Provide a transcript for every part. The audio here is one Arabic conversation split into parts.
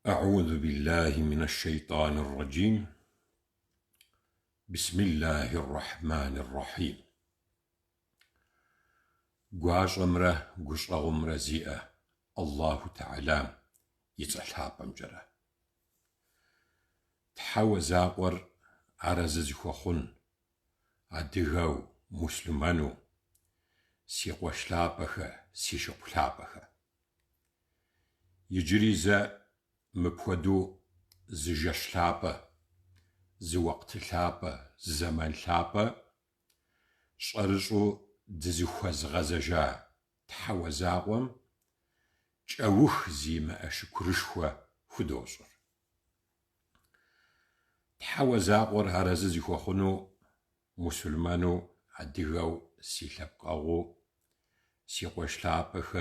أعوذ بالله من الشيطان الرجيم. بسم الله الرحمن الرحيم. قاشمرة قشغمرة زئة الله تعالى يتصحاب جرى تحاو زاقور عرزز خوخن عدغو مسلمانو سيقوشلابخ سيشقلابخ يجريز مبودو زجشلابه زوقت لابه زمن لابه شرشو دزخوز غزجا تحوزاقوم جاوخ زيما اشكرشوا خدوزر تحوزاقور هرز زخوخنو مسلمانو عدغو سيلبقاغو سيقوشلابخ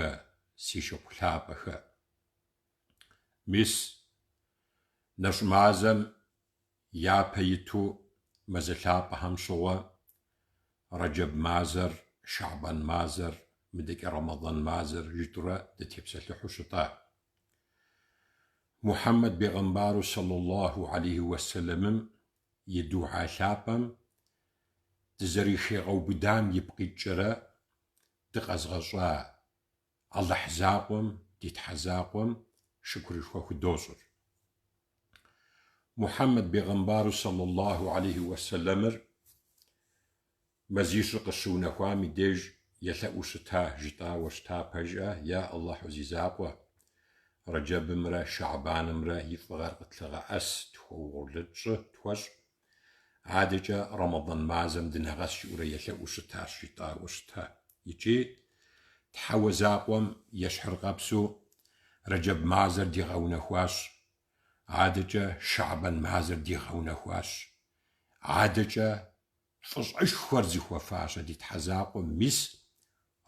سيشقلابخ مس نشمازم يا بيتو مزلاب همشوا رجب مازر شعبان مازر مدك رمضان مازر جترا دتيبسل حشطا محمد بيغمبار صلى الله عليه وسلم يدو عشابم تزريخي غو بدام يبقي جرا تقزغشا الله حزاقم ديتحزاقم شكر شوخ دوزر محمد بيغمبار صلى الله عليه وسلم مزيش قشونا خوامي ديج يلا وشتا جتا وشتا بجا يا الله عزيزاقوا رجب مرا شعبان مرا يفغر قتلغا أس تخورلتش توش عادجا رمضان مازم دنغس يورا يلا وشتا جتا وشتا يجي تحوزاقوم يشحر غبسو رجب مازر دي غونا خواش عادجا شعبان مازر دي غونا خواش عادجا فش أشهر زخوا فاشا دي تحزاقو مس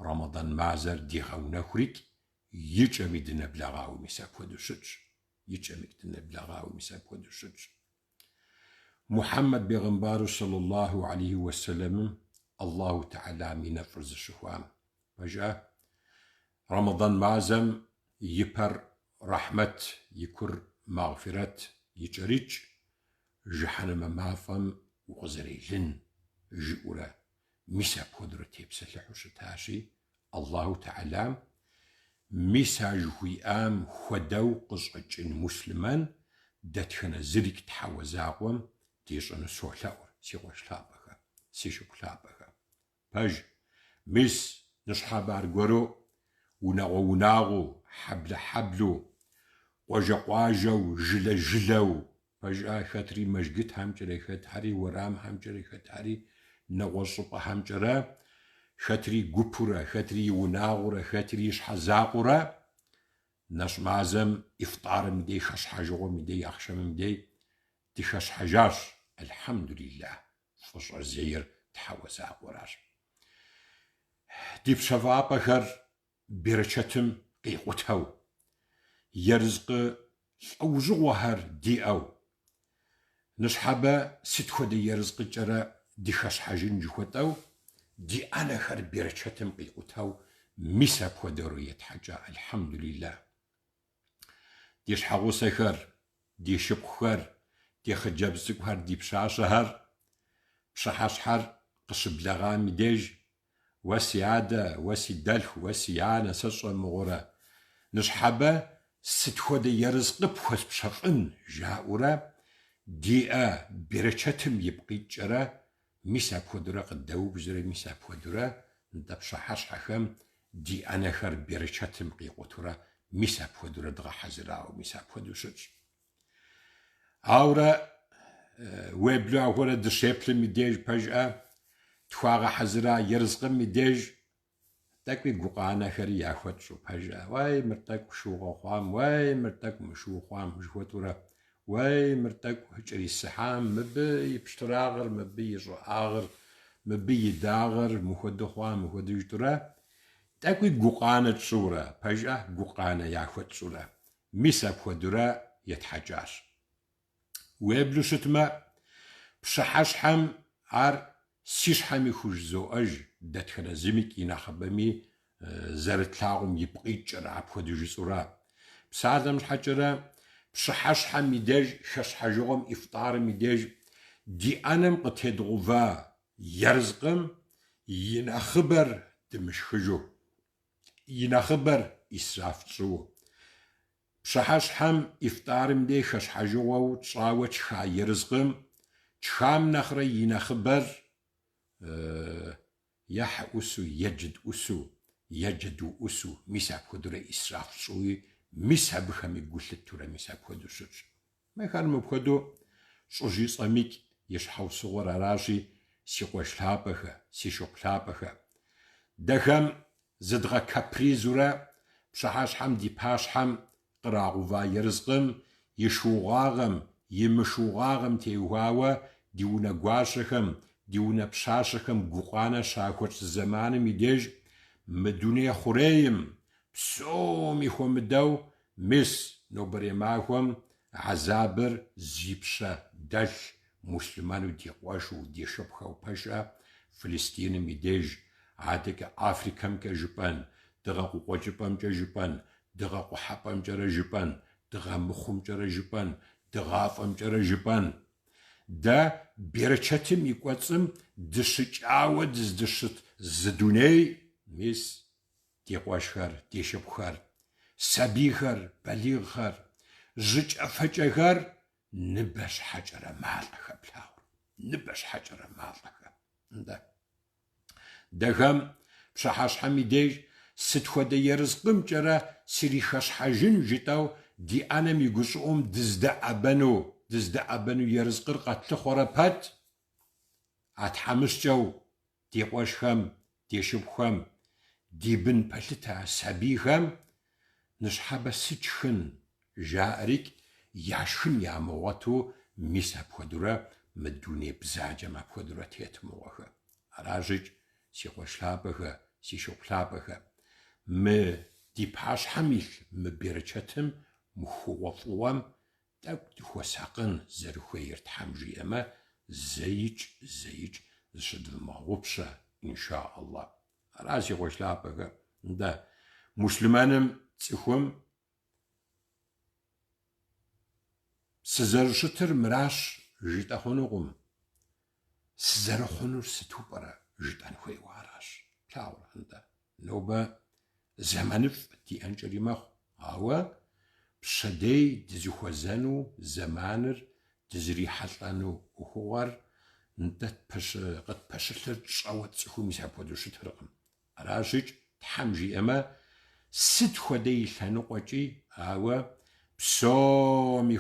رمضان مازر دي غونا خريك يجمي دنا بلغاو مسا كودو شج يجمي دنا بلغاو مسا كودو شج محمد بيغمبار صلى الله عليه وسلم الله تعالى من فرز الشهوام وجاء رمضان مازم يبر رحمة يكر مغفرة يجريج جحنم مافم وغزريلن جئورا مسا بودرة تبسل حشتاشي الله تعالى مسا جهوئام خدو قصعج مسلمان داتخنا زريك تحوزاقوم ديشن سوحلاور سيغوش لابخا سيشوك لابخا باج مس نشحابار غورو وناغو حبل حبلو وجقواجو جل جلو فجأة خطري مجد همجري خطري ورام همجري خطري نغوصب همجرا خطري قبورا خطري وناغورا خطري شحزاقورا ناش مازم إفطار مدي خش حاجو مدي أخشم مدي دي خش حاجاش الحمد لله فشر زير تحوزاقوراش دي بشفاء بخر برشتم قيقوتهو يرزق أوزغوهر دي أو نشحبا ستخدي يرزق جرا دي خش حاجين جوتو دي أنا خر برشتم قيقوتهو مسا بودرو يتحجا الحمد لله دي شحغو سخر دي شبخر دي خجاب زكوهر دي بشاشهر بشحشحر قشب لغام ديج وسيادة وسيدلخ وسيانة سشع مغورة نشحبا ستخد يرزق بخوش بشفن جاورا ديئة برشتم يبقي جرا مسا بودرا قدو بجرا مسا بودرا ندب شحش حكم دي أنا خر برشتم قيقوتورا مسا بودرا دغا حزرا ومسا بودو شج أورا ويبلا هورا دشيبل مديج بجأ تخواغ حزرا يرزق مديج تاكوي قوقانا خري ياخوت شو بجأ واي مرتك شو خوام واي مرتك مشو خوام جوتورا واي مرتك هجري السحام مبي بشتراغر مبي يجراغر مبي يداغر مخدو خوام مخدو جتورا تاكوي قوقانا شورا بجأ قوقانا ياخوت شورا مسا بخدورا يتحجاش ويبلو شتما بشحشحم عر سيشحمي خوش زوأج داتخنا زميك إنا خبامي زارت لاغم يبقيت جرا بخدو جسورا بسعادم الحجرة пщыхьэщхьэм и деж, шэщхьэжыгъуэм ифтарым и деж ди ӏэнэм къытедгъува ерзкъым и нэхъыбэр дымышхыжу, и нэхъыбэр исраф тщӏыуэ. Пщыхьэщхьэм ифтарым де шэщхьэжыгъуэу тщӏауэ тшха ерзкъым тшхам нэхърэ и нэхъыбэр е хьэӏусу, е джэдӏусу, е джэдуӏусу, мис апхуэдурэ исраф тщӏыуи, мис абыхэм и гу лъытурэ мис апхуэдэу щытщ. Мэхэр мыпхуэдэу щӏыжи щӏэмикӏ и щхьэусыгъуэр аращи, си къуэш лъапӏэхэ, си шыгъу лъапӏэхэ. Дэхэм зыдгъэ капризурэ пщыхьэщхьэм ди пащхьэм кърагъува ерзкъым и шыугъагъэм, и мышыугъагъэм теухуауэ ди унэ гуащэхэм, ди унэ пщащэхэм гукъанэ щахуэкӏ зэманым и деж мы дуней хъурейм псоми хуэмыдэу мис нобэрей махуэм азабыр зипщэ дэлъ муслъмэну ди къуэшу, ди шыпхъэу пэшӏэ Филистиным и деж адэкӏэ Африкэмкӏэ жыпӏэн, дыгъэ къукъуэкӏыпӏэмкӏэ жыпӏэн, дыгъэ къухьэпӏэмкӏэрэ жыпӏэн, дыгъэ мыхъумкӏэрэ жыпӏэн, дыгъафӏэмкӏэрэ жыпӏэн. Дэ Берычэтым и кӏуэцӏым дыщыкӏауэ дыздыщыт зы дуней мис ди къуэшхэр, ди шыпхъухэр, сабийхэр, балигъхэр, жьыкӏэ-фэкӏэхэр ныбэ щхьэкӏэрэ малӏэхэ плъагъур, ныбэ щхьэкӏэрэ малӏэхэ. Дэхэм пщыхьэщхьэм и деж сыт хуэдэ ерыскъымкӏэрэ сришэщхьэжын жытӏэу ди ӏэнэм и гущӏыӏум дыздэӏэбэну ерыскъыр къэтлъыхъуэрэ пэт, а тхьэмыщкӏэу ди къуэшхэм, ди шыпхъухэм, ди бын пэлъыта сабийхэм ныщхьэбэ сыт шхын жаӏэрикӏ я шхын ямыгъуэту мис апхуэдурэ мы дуней бзаджэм апхуэдурэ тетмыгъуэхэ. Аращӏыкӏ си къуэш лъапӏэхэ, си шыгъу лъапӏэхэ, мы ди пащхьэм илъ мы Берычэтым мыхугъуэ фӏыуэм тӏэкӏу дыхуэсакъын зэрыхуейр Тхьэм жиӏэмэ, зэикӏ зыщыдвмыгъупщэ, иншааллах. Ара си къуэш лъапӏэхэ. Муслъмэным цӏыхум сызэрыщытыр мыращ жытӏэ хъунукъым. Сызэрыхъунур сыту пӏэрэ жытӏэн хуейуэ аращ. Плъагъурэ, нобэ зэманыфӏ диӏэнкӏэри мэхъу, ауэ пщэдей дызыхуэзэну зэманыр дызэрихьэлӏэну ӏуэхугъуэр къытпэщылъыр тщӏэуэ цӏыхум мис апхуэдэу щытыркъым. Аращӏыкӏ Тхьэм жиӏэмэ сыт хуэдэ и лъэныкъуэкӏи, ауэ псоми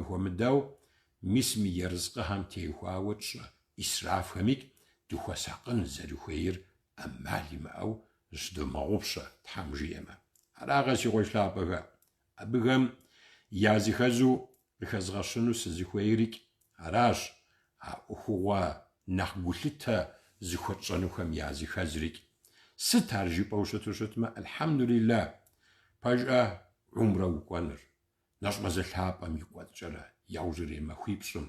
хуэмыдэу мис мы ерыскъыхьэм теухуауэ тщӏы исрафхэмикӏ дыхуэсакъын зэрыхуейр ӏэмал имыӏэу зыщыдвмыгъупщэ Тхьэм жиӏэмэ. Арагъэ си къуэш лъапӏэхэ. Абыхэм я зыхэзу къыхэзгъэщыну сызыхуейрикӏ аращ, а ӏуэхугъуэ нэхъ гулъытэ зыхуэтщӏэнухэм я зыхэзрикӏ. Сыт ар жыпӏэу щытмэ, алхьэмдулилlah, пэжӏэ умрэ укӏуэныр, нэщӏмэзэлъапӏэм и кӏуэдкӏэрэ, яужьрей махуипщӏым,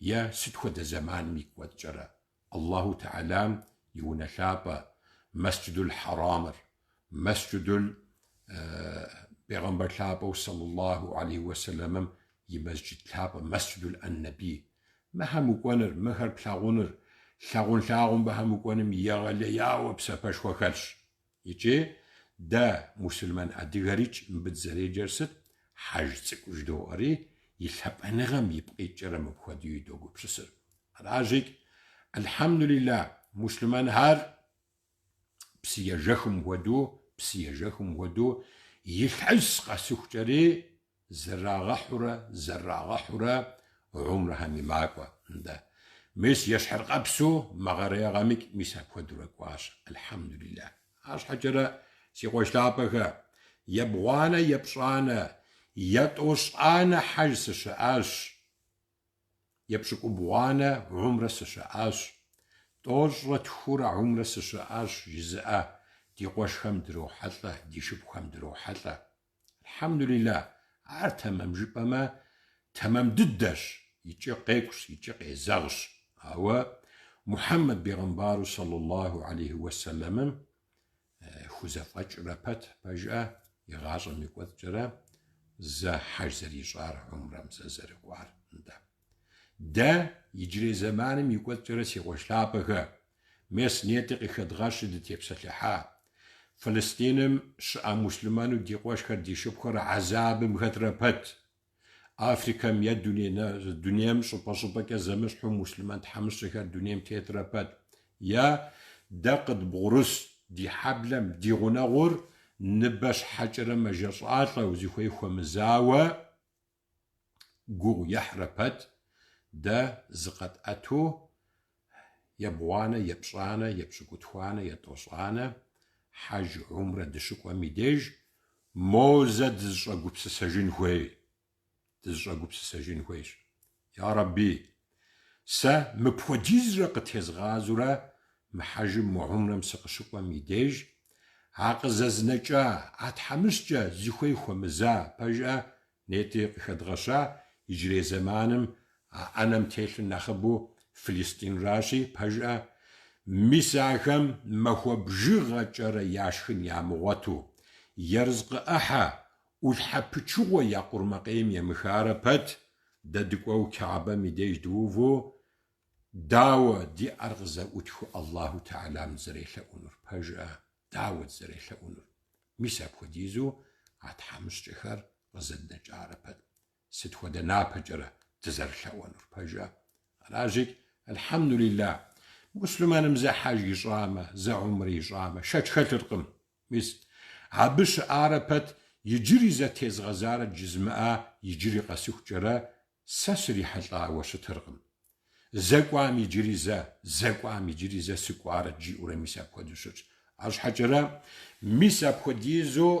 е сыт хуэдэ зэманым и кӏуэдкӏэрэ, Аллаху Теалам и унэ лъапӏэ, Масджидул Хьэрамыр, Масджидул Пейгъэмбэр лъапӏэу саллаллаху алейхи уэсэлэмым и масджид лъапӏэ, Масджидул Аннаби. Мыхьэм укӏуэныр, мыхэр плъагъуныр, лъагъумбэхэм укӏуэным егъэлеяуэ псэпэшхуэ хэлъщ. Икӏи дэ мусульман адыгэрикӏ мыбы дызэреджэр сыт? Хьэж цӏыкӏу жыдоӏэри, и лъапӏэныгъэм и пкъитӏкӏэрэ мыпхуэдэу и догупсысыр. Аращӏыкӏ, алхьэмдулилlah, мусульманхэр псыежэхым хуэдэу илъхьыс къэсыхукӏэри зэрагъэхьурэ умрэхэм и макӏуэ. Мис ещхьыркъэпсу мэгъэрейгъэмикӏ мис апхуэдурэ кӏуащ. Алхьэмдулилlah. Арщхьэкӏэрэ си къуэш лъапӏэхэ, ебгъуанэ, епщӏанэ, етӏощӏанэ хьэж сыщыӏащ, епщӏыкӏубгъуанэ умрэ сыщыӏащ, тӏощӏрэ тхурэ умрэ сыщыӏащ жызыӏэ. Ди къуэшхэм дрохьэлӏэ, ди шыпхъухэм дрохьэлӏэ. Алхьэмдулилlah, ар тэмэм жыпӏэмэ, тэмэм дыдэщ, икӏи къекӏущ, икӏи къезэгъщ. Ауэ Мухьэммэд пейгъэмбару саллаллаху алейхи уэсэлэмым хузэфӏэкӏрэ пэт пэжӏэ, и гъащӏэм и кӏуэдкӏэрэ زە حەج زەریشار عمرەم زە زەرگوار دە یجرێ زەمانم یکوەتجرە سیخۆشلاپەکە مێس نێتی قیخەدغاشی دتێپسەلحا فلسطینم شعا مسلمان و دیقۆش کرد دیشب خۆرە عەزابم هەترەپەت ئافریکەم یە دونێم شپەشپەکە زەمەشح و مسلمان تحەمشە کرد دونێم تێترەپەت یا دەقت بغڕس دی حەبلەم دیغونەغور نبەش حەجرە مەژەشعاتە و زیخۆی خۆمزاوە گوغ یەحرەپەت دە زقەت ئەتۆ یەبوانە یەپشانە یەپشکوتخوانە یەتۆشانە حەج عمرە دشکوە میدێژ مۆزە دزشە گوپسە سەژین خوێ دزشە گوپسە سەژین خوێش یا رەبی سە مپۆدیزرە قتێزغازورە محەژم وعمرەم سەقشکوە میدێژ عاقە زەزنەکە ئاتحەمشکە زیخۆی خۆمزا پەژە نێتی قیخەدغەشە یجرێ زەمانم ئەنەم تێشن نەخەبوو فلسطین راشی پەژە میساکەم مەخۆ بژغە چەرە یاشخن یامغوەتو یەرزق ئەحە ئولحە پچووە یا قورمەقەیم یەمخارە پەت دەدکوە و کعبە میدێژ دووڤۆ داوە دی ئەرغزە ئوتخو الله تعالام زرێشە ئونور پەژە داوت زرێشە ئونور میسا بخۆدیزو ئاتحەمشتخەر غزت نەجارە پەت ستخۆدە ناپەجەرە تزەرشە ئونور پەژە راجك الحمد لله مسلمان زە حەجی ژامە زە عمری ژامە شەچخەت رقم میس هەبش ئارەپەت یجری زە تێزغەزارە جزمەئە یجری قەسوخجەرە سەسری حەڵاوە شترقم زەکوامی جریزە زەکوامی جریزە سکوارە جیورە میسە بخۆدوشش ئەش حەجەرە میسە بخۆدیزۆ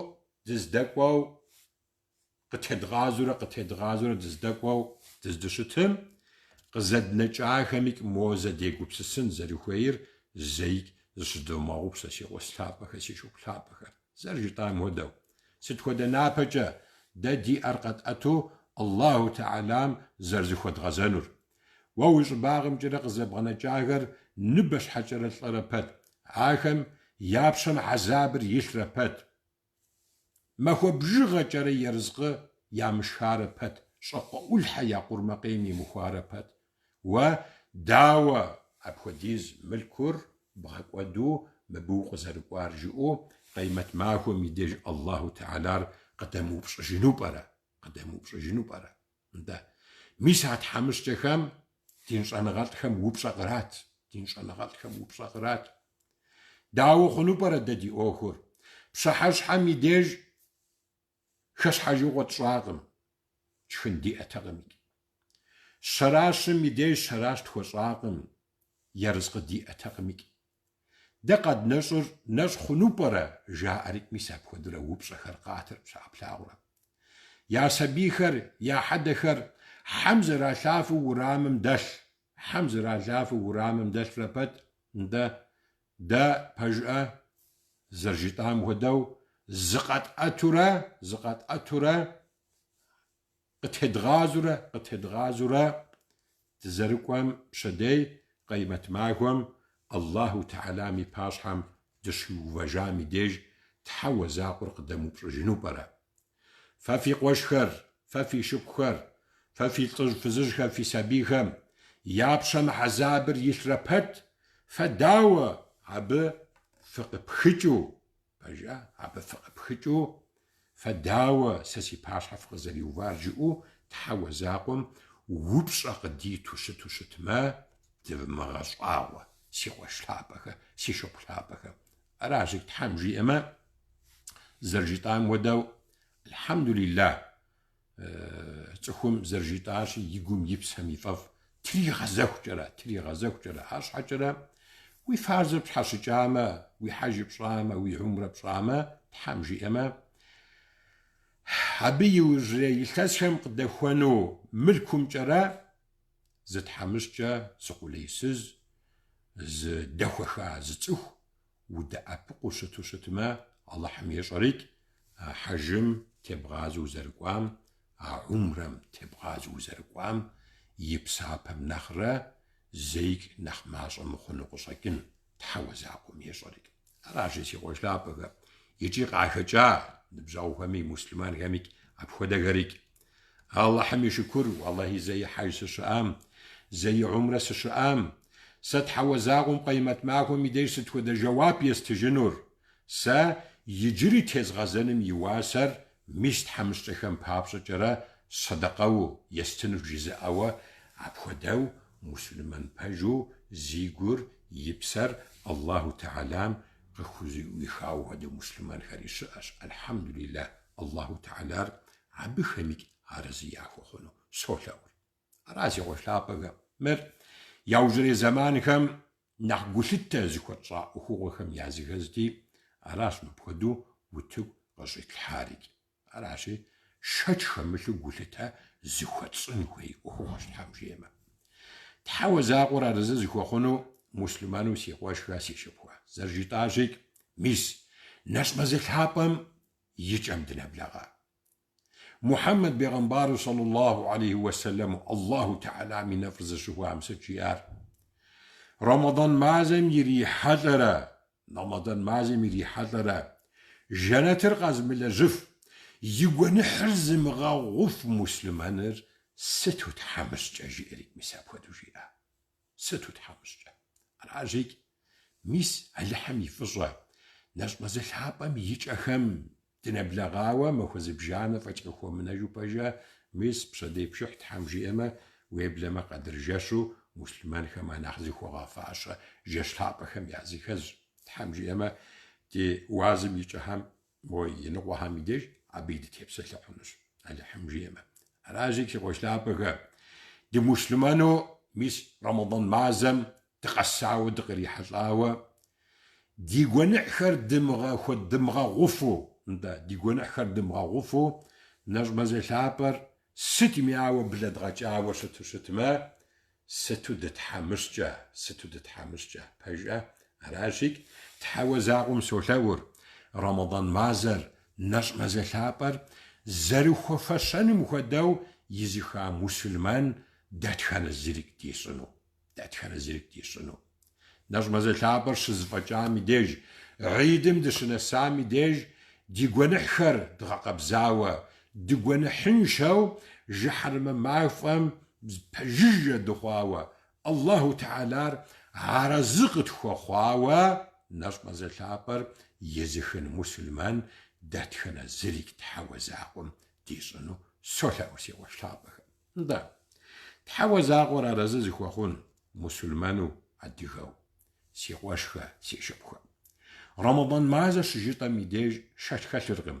دزدەکوا و قتێدغازورە دزدەکوا و دزدشتم قزد نەجاخەمیک مۆزە دێگوپسسن زەریخوێیر زەیک زشدۆماغوپسە سیغۆسلاپەکە سیشوپلاپەکە زەرژی تام هۆدەو ستخۆدە ناپەجە دە دی ئەرقەت ئەتۆ الله تعالام زەرزی خۆت غەزەنور وەوش باغم جرە قزە بغەنەجاگەر نبەش حەجەرە لەرەپەت ئاخەم یابشەم عەزابر یشرەپەت مەخۆ بژغە جەرە یەرزقە یامشارە پەت شەقە ئولحە یا قورمەقەیمی مخوارە پەت و داوە ئەبخۆدیز ملکور بغەکوە دوو مەبوو قزەرگوار ژئۆ قەیمەت ماخۆ میدێژ الله تعالار قەدەم و بشەژینو بەرە ده میسات حەمشتەکەم تینشەنەغەڵتەکەم وبشەقرات داوە خونو بەرە دەدی ئۆخور بشە حەج حەمی دێژ خەش حەجی غۆت شاغم چخندی ئەتەغەمیک شەراشم میدێژ شەراش تۆشاغم یەرزقە دی ئەتەغەمیک دەقەد نەشر نەش خونو بەرە ژا ئەریک میسە بخۆدرە وبشە خەرقاتر بشە ئەپلاوڕە یا سەبیخەر یا حەدەخەر حەمزە رالاف و ورامم دەش رەپەت دە پەژئە زەرژیتام هۆدە و زقەت ئەتورە قتێدغازورە تزەرکوەم شەدەی قەیمەت ماکوەم الله تعالامی پاشحەم دشی و وەژامی دێژ تحەوە زاقور قدەم و پڕژین و بەرە فەفی قۆشخەر فەفی شبخەر فەفی فزشخە فی سەبیخەم یابشەم عەزابر یشرەپەت فەداوە هەبە فقە بخچو فداوە سەسی پاش حەفقە زەری و وارجئو تحەوە زاقم وبشەقە دی توشتمە دمەغەشعاوە سیخۆشلاپەکە سیشۆپلاپەکە ئەراژێک تحەمژی ئەمە زەرژیتان وەدە و الحمد لله چخوم زەرژیتاشی یگوم یبسەمی فەف تری غەزەخجەرە هاش حەجەرە وی فارزە بحەشجامە وی حەجی بشامە وی عمرە بشامە تحەمژی ئەمە حەبی و ژرێی کەسکەم قدەخوەنۆ ملکوم جەرە زت حەمشجە سقولەی سز ز دەخوەخە ز چوخ و دە ئەپق و شتمە الله حەمیێشەریک حەژم تێبغاز و زەرگوام عمرەم تێبغاز و زەرگوام یبساپەم نەخرە زەیک نەخماشە مخۆن و قوشەکن تحەوە زاقم ئەراژێکی خۆشلاپەکە یەکی قاخەجا نبژاو هەمی مسلمان هەمیک أبخد غريك الله حمي شكر والله زي حاج سشام زي عمره سشام ستحوى زاغم قيمة معكم يدير ستخد جواب يستجنور سا يجري تيز غزنم يواسر ميست حمشتخم بابسة جرا صدقاو يستنف جزاء أبخدو مسلمان بجو زيغور يبسر الله تعالى قخوزي ويخاو هذا مسلمان خريش الحمد لله الله تعالى عبي خميك عرزي أخوخنو سولاور عرزي وشلابا مر يوجري زمانكم نحقوشتا زكوطا أخوخم يازي غزدي عراش مبخدو وتو غزيت الحارق عراشي شاج خمشو قولتا زكوط صنوي أخوخش الحمجيما تحاوى زاقور عرزي زكوخنو مسلمانو سيقواش راسي شبوا زرجيتاجيك ميس ناس مازال حابم يجم دنبلغا محمد بيغمبار صلى الله عليه وسلم الله تعالى من نفرز شهوة مسجيار رمضان مازم يري حضرة رمضان مازم يري حضرة جناتر غازم لجف يقوى نحرز مغا غف مسلمانر ستو تحمس جاجيريك مساب ودو جيئا ستو تحمس جا العاجيك ميس اللحم يفضل ناس مازال حابم يجأخم تنبلغاوة مخوز بجانة فتكخو منجو بجا ميس بصدي بشحت حمجي اما ويبلما قدر جاشو مسلمان خما ناخذي خو غافاشا جاش حابا خم يعزي خز حمجي اما تي وازم يجأخم وينقو حميدش عبيد تيبسل لحنش على حمجي اما راجيك شغوش لابا دي مسلمانو ميس رمضان معزم تقسعو دقري حلاوة دي قنعخر دمغا خود دمغا غفو دي قنعخر دمغا غفو نجم زلابر ستي مياو بلد غاجاو ستما ستو دتحمسجا بجا راشيك تحاوى زاقم سولاور رمضان مازر نجم زلابر زرو خفشان مخدو يزيخا مسلمان داتخان الزريك ديسنو نجم زلابر شزفجامي ديج عيدم دشنا سامي ديج دي قنحخر دغا قبزاوة دي قنحنشو جحر ممافم بجيجة دخواوة الله تعالى عرزقت خواوة نجم زلابر يزخن مسلمان داتخن الزريك تحوزاقم ديسنو سولاوسي وشلابخ دا تحوزاقو رازز خواخون مسلمانو عديغو سيقواشخا سيشبخا رمضان مازا شجيطا ميديج شاشخا شرغم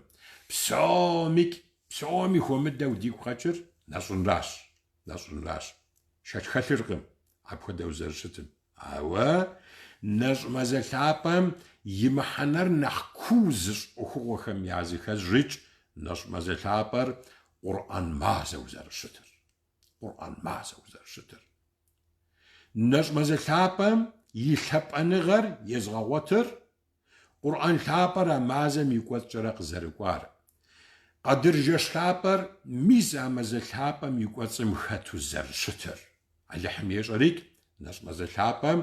بسومي خومد داو ديكو خاطر ناسون راش شاشخا شرغم عبخا داو زرشتن ناس مازا ثابم يمحنر نحكوزش أخوخم يازي خزرج ناس مازا ثابر قرآن مازا وزرشتر ناس مازا ثابم يلحب أنغر يزغوتر قرآن ثابر مازا ميقوات جرق زرقوار قدر جاش ثابر ميزا مازا ثابم يقوات سمخاتو زرشتر على حميش أريك ناس مازا ثابم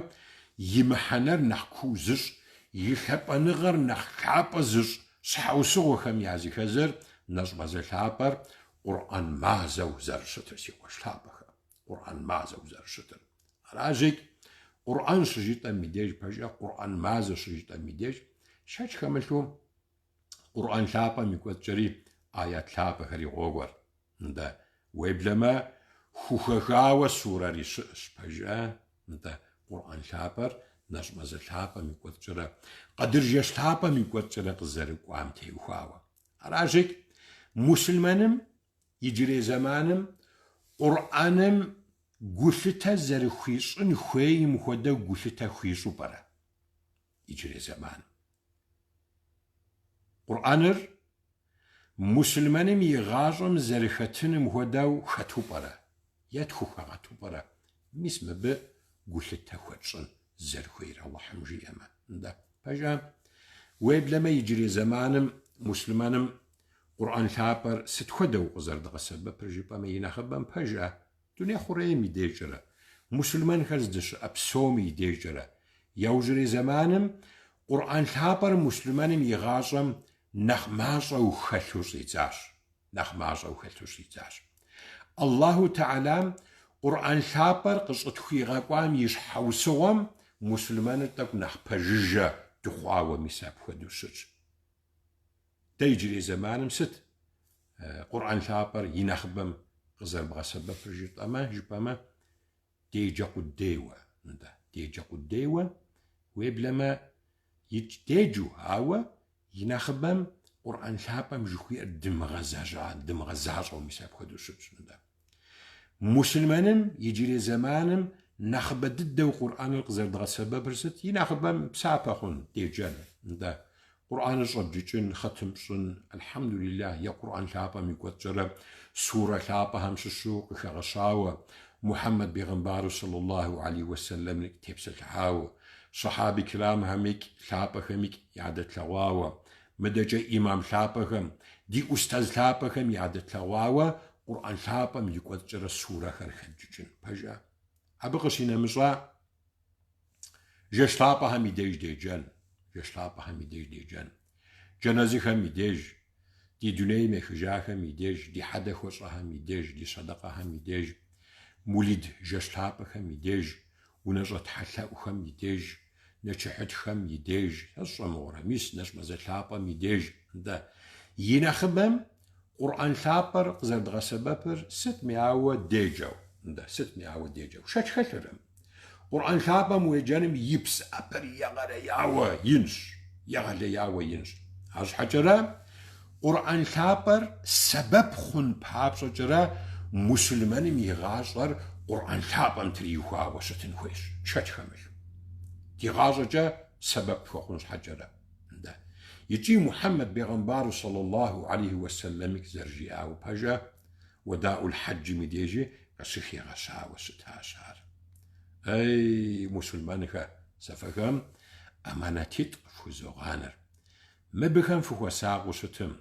يمحنر نحكوزش يلحب أنغر نحكابزش سحوسوخم يازي خزر ناس مازا ثابر قرآن مازا وزرشتر سيقوش ثابخ قرآن مازا وزرشتر راجيك قرآن شجيتا ميديج بجا قرآن مازا شجيتا ميديج شاش خمشو قرآن ثابا ميقوات جري آيات ثابا خري غوغور ندا ويبلما خوخاوا سورة ريشش بجا ندا قرآن ثابر ناس مازا ثابا ميقوات جرا قدر جاش ثابا ميقوات جرا قزارك وعام تيوخاوا راجيك مسلمانم يجري زمانم قرآنم قلتا زر خويشن خوي مخودا قلتا خويشو برا يجري زمان قرآنر مسلمانم يغاجم زر ختن مخودا ختو برا يدخو خاتو برا مسم ب قلتا خوشن زر خوير الله حمجي اما دا بجا ويب لما يجري زمانم مسلمانم قرآن ثابر ستخدا وقزر دغا سبب برجيبا ما ينخبا بجا دنيا خوريمي ديجرا مسلمان خزدش أبسومي ديجرا يوجري زمانم قرآن ثابر مسلمانم يغاشم نخماشا وخلو زيزاش نخماش أو خلتوشيتاش الله تعالى قرآن شابر قصة خيغا قوام يشحوسوام مسلمان تاك نخبججة تخواوة مساب خدوشج تيجري زمان ست قرآن شابر ينخبم قزر بغا سبب رجيط أما جبما تيجا قديوة تيجا قديوة ويبلما يتيجو هاوا ينخبم قرآن شابر مجوخي دمغزاجة ومساب خدوشج مسلمانم يجري زمانم نخبة ضد قرآن القزر دغا سبب رست ينخبة بسابة خون تيجان قرآن الرجيجن ختمشن الحمد لله يا قرآن شابة ميقوتجرب سورة شابة همششوق خغشاوة محمد بيغنبار صلى الله عليه وسلم تبس الحاوة صحابي كلام هميك شابة هميك يعدت لواوة مدجة إمام شابة هم دي أستاذ شابة هم يعدت لواوة قرآن شابة ميقوتجرب سورة خرخجيجن بجا أبقشينا مزا جش شابة هم يديج ديجان يشلاب هم يديج جنازي هم يديج دي دنيا مخجاها هم يديج دي حدا خوصها هم يديج دي صدقة هم يديج مولد جشلاب هم يديج ونجت حلا هم يديج نشحت هم يديج الصمورة ميس نش مزلاب هم يديج ده ينخبم قرآن شابر قزر دغا سببر 600 ديجو ده 600 ديجو شاش خشرم قرآن شابا موجانم يبس أبر يغرى ياوى ينش هاش حجرة قرآن شابر سبب خن باب شجرة مسلمان يغاشر قرآن شابا تريوها وشتن خوش شاش خمل يغاشر سبب خن حجرة يجي محمد بيغنبار صلى الله عليه وسلم زرجي أو بجا وداء الحج مديجي قصيخي غشا وستاشار أي مسلمانك سفكم أمانتيت فوزوغانر مبخم فهو ساق وشتم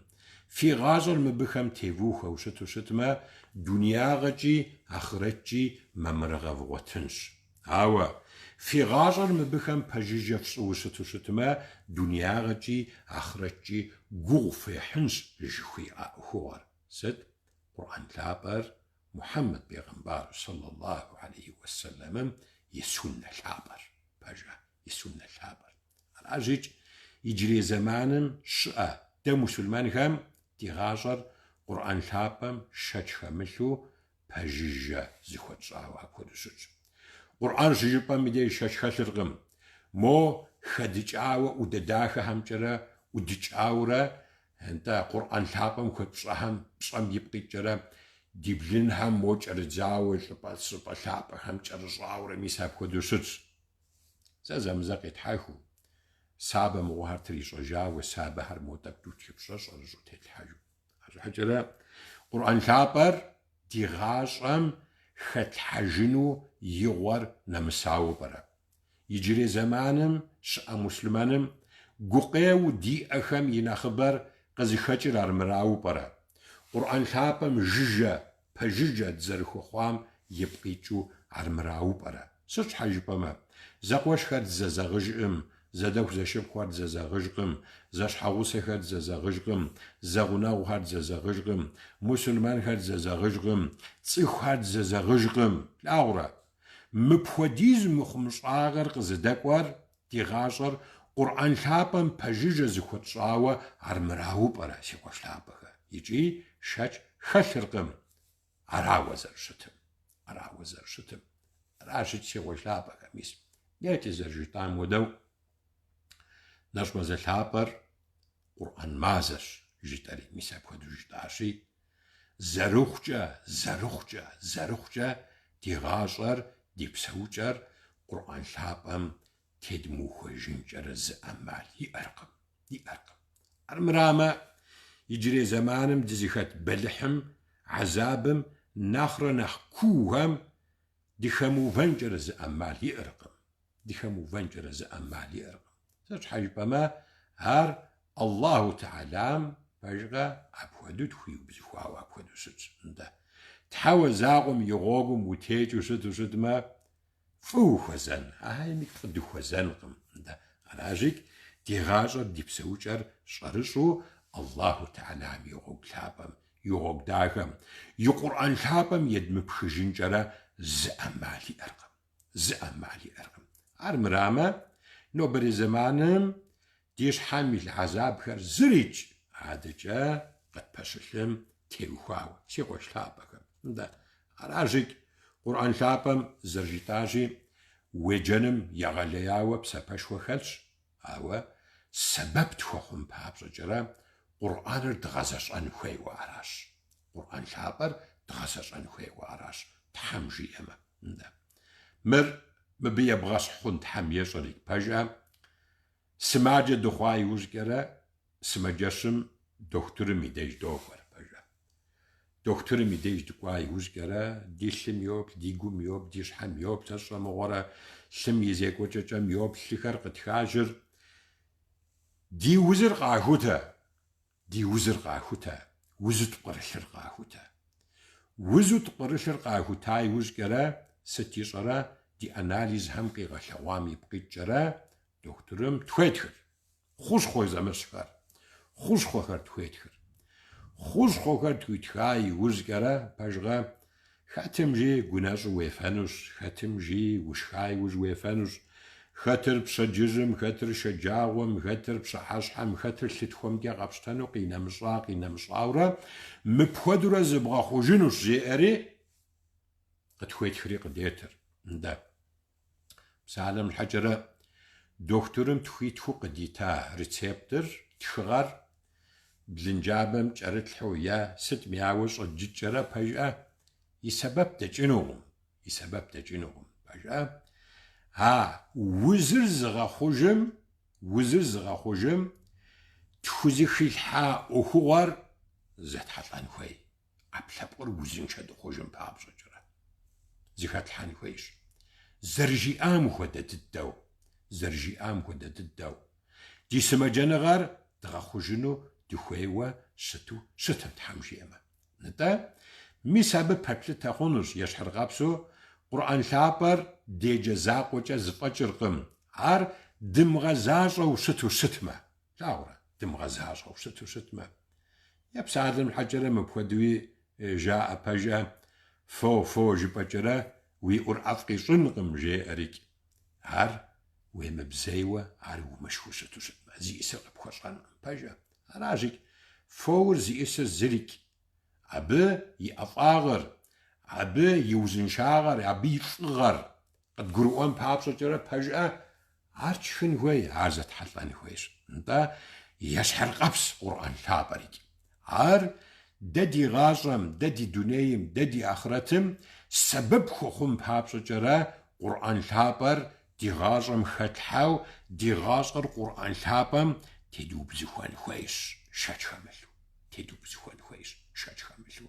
في غازر مبخم تيفوخ وشتما دنيا غجي آخرتجي ممرغ وطنش أوا في غازر مبخم بجيجة وشتما دنيا غجي آخرتجي غوفي حنش جخي أخوار ست قرآن لابر محمد بيغنبار صلى الله عليه وسلم يسون الحابر بجا يسون الحابر الأجيج يجري زمانا شقا دا مسلمان هم تغاشر قرآن الحابم شاج خمشو بجيجا زخوت صاوا كودسوج قرآن شجبا مدي شاج خشرغم مو خدج آوا ودداخ همجرا ودج آورا انتا قرآن الحابم كود صاهم بصام يبقي جرا ديبلين هم موج أرزاوي سبا شابة هم جرزاورة ميساب كودوسوس زمزق يتحاكو سابة موهر تريش رجاوي سابة هر موتك دوت يبشش رجو تتحاجو هذا حجرة قرآن شابر تغاشم خطحجنو يغور نمساو برا يجري زمانم شأ مسلمانم قوقيو دي أخم ينخبر قزي خجر أرمراو برا قرآن شابم ججة بججة تزرخو خوام يبقيتشو عرمراو برا سوش حجبما زقوش خد ززاغجم زدوخ زشب خواد ززاغجم زش حغوس خد ززاغجم زغناو خد ززاغجم مسلمان خد ززاغجم تسيخ خد ززاغجم لاغرا مبخوديز مخمش آغر قزدكوار تيغاشر قرآن شابم بججة زخوت شاوة عرمراو برا سيقوش لابخا يجي شاج خشرقم عراوزر شتم راشد سيغوش لابخا ميس يأتي زرجتان ودو نجم زلابر قرآن مازش جيتاري ميساب خدو جيتاشي زروخجا تيغاشر ديبسوجر قرآن شابم تدموخ جنجر زأمال يأرقم أرمراما يجري زمانم دزيخت بلحم عذابم نخر نخكوهم دخمو فنجر زأمال يأرقم سوش حجبما هار الله تعالى فجغا أبودو تخيو بزخوا وأبودو ستنده تحاول زاغم يغوغم وتيجو ستما فوخ زن هاي ميك فدوخ زنقم ده راجيك دي غاجر دي بسوجر شرشو الله تعالى يغوغ لابم يغوغداهم يقرآن لابم يدمبخجين جرا زأمالي أرقم زأمالي أرقم أرمرامة نوبر زمانم ديش حامي العذاب خر زريج هذا جا قد بشلم تيوخاو سيغوش لابكم ده أراجيك قرآن لابم زرجيتاجي وجنم يغلياو بسبش وخلش أو سبب تخوخم بابز جرا قرآن دغزش أنخوي وعراش قرآن لابر دغزش أنخوي وعراش تحمجي أما ده مبيا بغاش خون تحمي شريك بجا سماجة دخواي وزجرا سماجشم دكتور ميديج دوغر بجا دكتور ميديج دخواي وزجرا ديشم يوب ديقوم يوب ديشحم يوب تشرم غورا شم يزيك وججم يوب شخر قتخاجر دي وزر قاهوتا دي وزر قاهوتا وزت قرشر قاهوتا وزت قرشر قاهوتاي وزجرا ستيشرا دي أناليز هم قيغة شوامي بقيت دكتورم تويتخر خوش خوي زمشخر خوش خوخر تويتخر خوش خوخر تويتخاي وزجرا بجغا ختم جي قناش ويفانوش ختم جي وشخاي وز ويفانوش خطر بشجرم خطر شجاوم خطر بشحشحم خطر لتخوم جا غبشتانو قينا مشاورة مبخدرة زبغا خوجنوش جي أري قد تويتخري قديتر ده بسالم الحجرة دكتورم تخيتخو قديتا ريسبتر تخغر بلنجابم جرت الحوية 600 الججرة بجأة يسبب تجنوهم بجأة ها وزر زغا خوجم تخوزي خيلحا أخوار زت حطان خوي أبلبقر وزن شد خوجم باب شجرة زيخات الحان خويش زرجي آم خودت الدو دي سمجنغار دغا خوجنو دي خويوة ستم تحمشي أما نتا مي سابب بطل تاخونوش يشحر غابسو قرآن لابر دي جزاق وچا زفاجرقم عار دمغزاجة وستمة لاورا دمغزاجة وستمة يبس عادم الحجرة مبخدوي جاء بجا فو جبجرة ويقر عفقي شنقم جي أريك عار ومبزيوة عار ومشوشة ستمة زي إسر بخشان بجا راجيك فور زي إسر زريك عبي يأفاغر عبي يوزن شاغر عبي يصغر قد قرؤان بابسة جرى بجأة عار تشفن هوي عارزة حلان هويش انتا يشحر قبس قرآن لابريك عار ددي غاجرم ددي دنيم ددي آخرتم سبب خوخم بابسة جرى قرآن لابر دي غاجرم ختحاو دي غاجر قرآن لابم تدوب زخوان هويش شاج خملو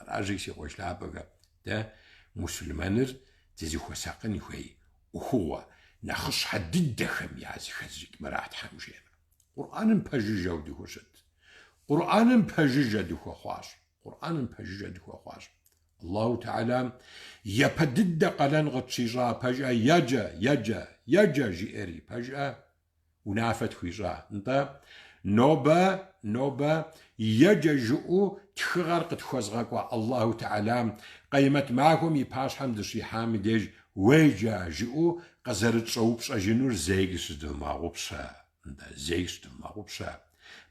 راجي سي خوش لابغا ده مسلمانر تزي خوساقن هوي وهو نخش حد دخم يازي خزيك مرات حمجينا قرآن بجيجا ودي خوشت قرآن بجيجا دي خواش الله تعالى يبدد قلن غتشيجا بجا يجا جيري بجا ونافت خويجا انت نوبة يججؤ تخغرق تخوزغاكوا الله تعالى قيمت معكم يباش حمد شي حامديج ويجاجؤ قزرت صوبش أجنور زيغس دماغوبشا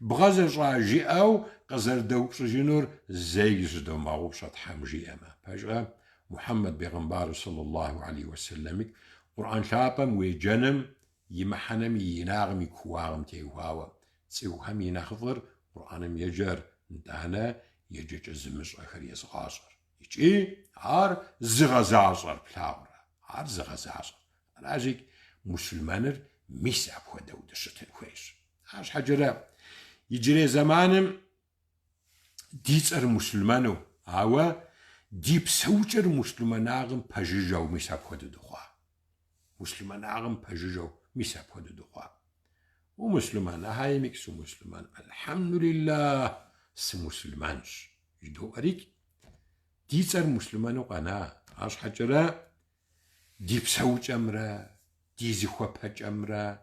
بغزر راجي أو قزر دوبش أجنور زيغس دماغوبشا تحمجي أما باجغا محمد بيغمبار صلى الله عليه وسلم قرآن شابم ويجنم يمحنم يناغم يكواغم تيوهاوا تسيوهم ينخضر قرآنم يجر ندانا يجج الزمش آخر يزغاصر يجي عار زغزاصر بلاورا عار زغزاصر راجيك مسلمانر ميساب هو داود الشتن خويش عاش حجرة يجري زمانم ديتر مسلمانو عوا ديب سوجر مسلماناغم بجيجاو ميساب هو دخوا مسلماناغم بجيجاو ميساب هو دخوا ومسلمان هاي ميكس مسلمان الحمد لله سمسلمانش يدو أريك ديتر مسلمان وقنا عاش حجرة دي بسوج أمرا دي زخوبهج أمرا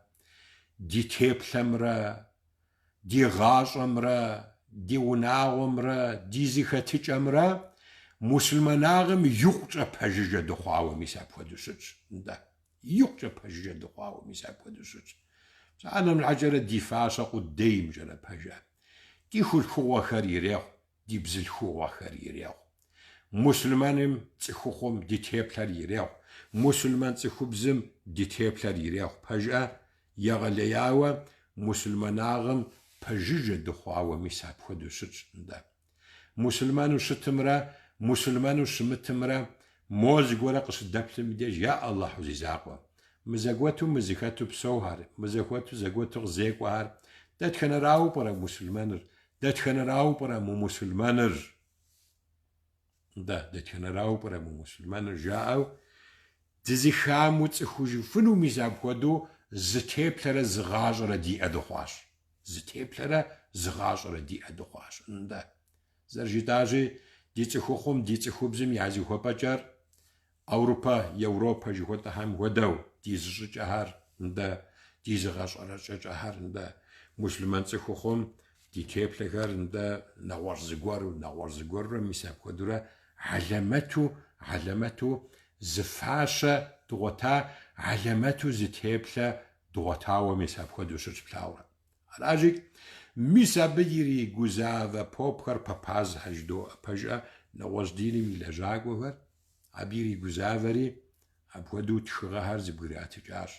دي تيبل أمرا دي غاز أمرا ди унагъуэмрэ ди зыхэтыкӀэмрэ мусульманагъым икъукӀэ пэжыжьэ дыхъуауэ мис апхуэдэу щытщ. икъукӀэ пэжыжьэ дыхъуауэ мис апхуэдэу щытщ. Псалъэм щхьэкӀэрэ ди фащэ къудейм кӀэрыпэжа. Ди хулъхугъуэхэр ирехъу, ди бзылъхугъуэхэр ирехъу. Мусульманым цӀыхухъум ди теплъэр ирехъу. Мусульман цӀыхубзым ди теплъэр ирехъу. Пэжа егъэлеяуэ мусульманагъым пэжыжьэ дыхъуауэ мис апхуэдэу щытщ. Мусульману щытымрэ, мусульману щымытымрэ, мо зыгуэрэ къыщыдэплъым и деж, я Аллахь узизакъуэ. Мызэгуэту мызыхэту псэухэр, мызэгуэту зэгуэту къызекӀуэхэр, дэтхэнэрауэ пӀэрэ мусульманыр, дэтхэнэрауэ пӀэрэ мы мусульманыр, дэтхэнэрауэ пӀэрэ мы мусульманыр жаӀэу, дызыхам уцӀыхужыфыну мис апхуэдэу зы теплъэрэ зы гъащӀэрэ диӀэ дыхъуащ. Зы теплъэрэ зы гъащӀэрэ диӀэ дыхъуащ. ЗэрыжитӀащи, ди цӀыхухъум, ди цӀыхубзым я зыхуэпӀэкӀэр Авропа, Европэ жыхуэтӀыхьэм хуэдэу ди зыщӀыкӀэхэр, ди зыгъэщӀэрэкӀэкӀэхэр, мусульман цӀыхухъум ди теплъэхэр нэгъуэщӀ зыгуэрурэ мис апхуэдурэ алэмэту зы фащэ дгъуэта, алэмэту зы теплъэ дгъуэтауэ мис апхуэдэу щытщ плъауэрэ. Аращи, мис абы иригузавэ попхэр папазхьэ жыдоӀэпэжыӀэ нэгъуэщӀ диным и лэжьакӀуэхэр, абы иригузавэри апхуэдэу тхыгъэхэр зыбгриатыкӀащ.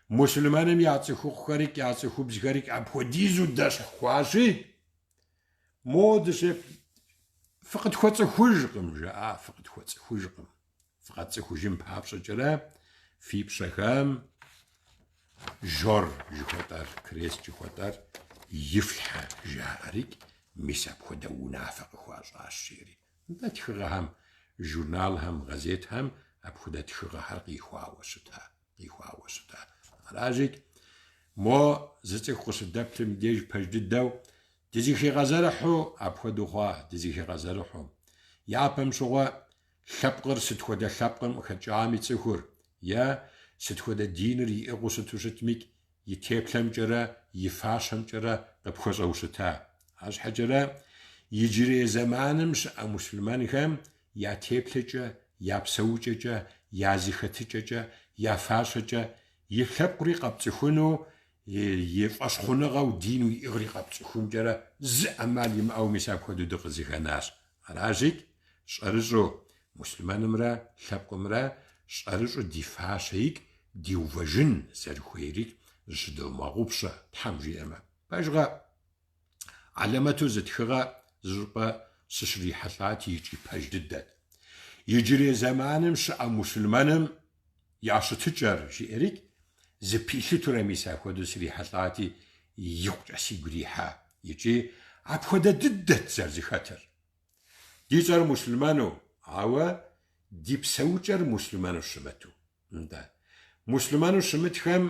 Мусульманым я цӀыхухъухэри, я цӀыхубзхэри апхуэдизу дэщхъуащи, мо фыкъытхуэцӀыхужкъым жаӀа, фыкъытхуэцӀыхужкъым. ФыкъэцӀыхужын папщӀэкӀэрэ фи пщэхэм жор жыхуэтӀэр, крест жыхуэтӀэр ифлъхьэ жаӀэри, мис апхуэдэ унафэ къыхуащӀащ жери. Тхыгъэхэм, журналхэм, газетхэм апхуэдэ тхыгъэхэр къихуауэ щыта. Аращи, мо зы цӀыху къыщыдэплъым и деж пэж дыдэу дызыхигъэзэрыхьу апхуэдэу хъуа, дызыхигъэзэрыхьу. Япэм щыгъуэ лъэпкъыр сыт хуэдэ лъэпкъым къыхэкӀами цӀыхур, е сыт хуэдэ диныр иӀыгъыу сыту щытми, и теплъэмкӀэрэ, и фащэмкӀэрэ къыпхуэщӀэу щыта. АрщхьэкӀэрэ иджырей зэманым щыӀэ мусульманхэм я теплъэкӀэ, я псэукӀэкӀэ, я зыхэтыкӀэкӀэ, я фащэкӀэ и лъэпкъри къэпцӀыхуну, и фӀэщхъуныгъэу дину иӀыгъри къэпцӀыхункӀэрэ зы Ӏэмал имыӀэу мис апхуэдэу дыкъызыхэнащ. Аращи, щӀэрыщӀу мусульманымрэ лъэпкъымрэ щӀэрыщӀу ди фащэикӀ, ди увэжын зэрыхуейри щыдомэгъупщэ Тхьэм жиӀэмэ. Пэжгъэ, алэмэту зы тхыгъэ зыщӀыпӀэ сыщрихьэлӀати икӀи пэж дыдэт. Иджырей зэманым щыӀэ мусульманым я щытыкӀэр жиӀэри, зыпилъытурэ мис апхуэдэу срихьэлӀати, икъукӀэ сигу ирихьэ. ИкӀи апхуэдэ дыдэт зэрызыхэтыр. Ди цӀэр мусульману, ауэ ди псэукӀэр мусульману щымыту. Мусульману щымытхэм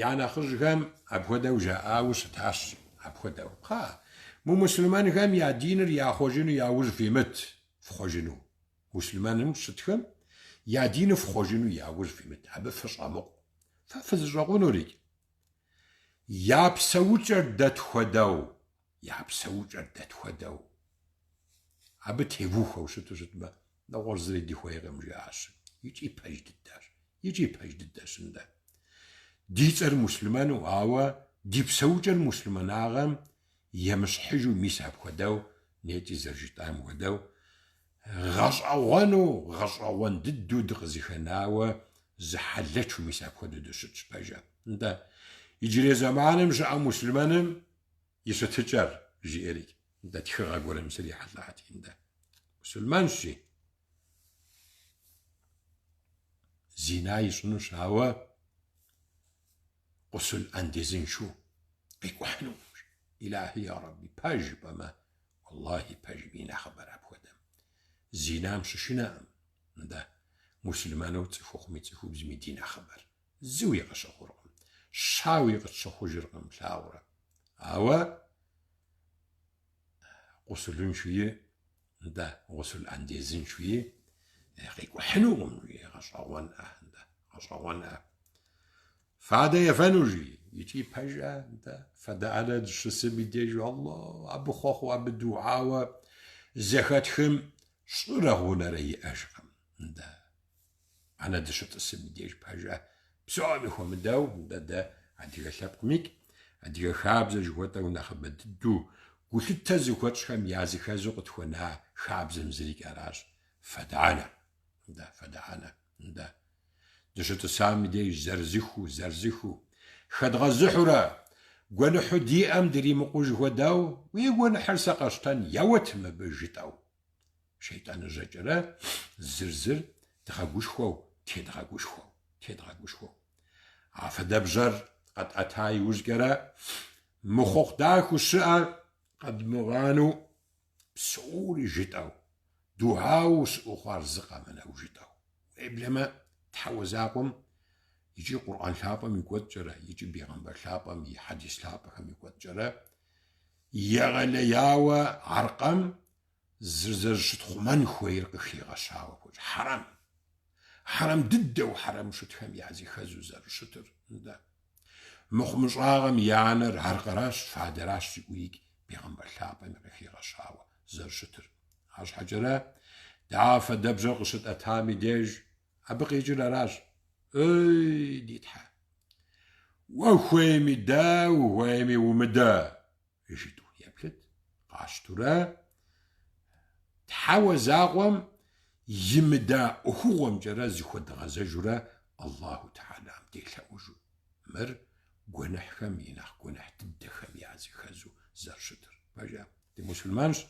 я нэхъыжьхэм апхуэдэу жаӀауэ щытащ. Апхуэдэу. Мы мусульманхэм я диныр яхъуэжыну яужь фимыт, фхъуэжыну. Мусульманым щытхэм я диныр фхъуэжыну яужь фимыт. Абы фыщӀэмыкъу. Фэ фызыщӀэкъунури. Я псэукӀэр дэтхуэдэу. Абы тевухуэу щыту щытмэ, нэгъуэщӀ зыри дихуейкъым жиӀащ. ИкӀи пэж дыдэщ. Ди цӀэр мусульману, ауэ ди псэукӀэр мусульманагъэм емыщхьыжу мис апхуэдэу, некӀи зэрыжытӀам хуэдэу, гъэщӀэгъуэн дыдэу дыкъызыхэнауэ зы хьэлэчу мис апхуэдэу дыщытщ пэжа. Иджырей зэманым щыӀэ мусульманым и щытыкӀэр жиӀэри. Тхыгъэ гуэрым срихьэлӀати. Мусульманщи зина ищӀынущ, ауэ гъусэл Ӏэндезыншэу къикӀухьыну. Илахи я Рабби, пэж пӀэмэ, уаллахи пэж и нэхъыбэр апхуэдэм. Зинам щышынэкъым. Мусульманэу цӀыхухъуми цӀыхубзми ди нэхъыбэр зыуи къыщыхъуркъым, щауи къытщыхъужыркъым плъагъурэ. Ауэ гъусулыншуи, гъусэл Ӏэндезыншуи къикӀухьынукъым, гъэщӀэгъуэнӀэ. Фадэ ефэну жи. يجي بجأة فدعنا دشسم يديجو الله أبو خوخو أبو دعاوة زخاتهم شرغونا ري أشغم أنا دشت السم يديج بجأة بسؤالي هو مداو دا عندي غشابكميك عندي خابزة جوتا ونخب دو قلت تزوكوت شخم يازي خازوقت خونا خابزة مزريك أراج فدعنا فدعنا دشت السام يديج زرزخو خدغ الزحرة قنحو دي أم دري مقوج وداو ويقون حرسا قشتان يوت مبجتاو شيطان الزجرة زرزر تغاقوش خو تدغاقوش خو عفدا بجر قد أتاي وزقرا مخوخ داكو الشقا قد مغانو بسوري جتاو دعاو سؤخار زقا من أو جتاو وإبلما تحوزاكم يجي قرآن ثابم يقول جرا يجي بيغمبر ثابم يحدث ثابم يقول جرا يغلى ياوى عرقم زرزر شتخمان خوير قخي غشاوى حرام ضده وحرام شتخم يعزي خزو زر شتر مخمش آغم يعنر عرقراش فادراش يقويك بيغمبر ثابم قخي غشاوى زر شتر عاش حجرا دعافة دبجر قشت أتامي ديج أبقي جرا راج اي ديتها وخويمي دا وخويمي ومدا يجدو يبلد قاشتورا تحاوى زاغوم يمدا اخوهم جرا زخود غزجرا الله تعالى مديلا وجو مر قنح خم ينخ قنح تدخم يعزي خزو زر شتر باجا دي مسلمانش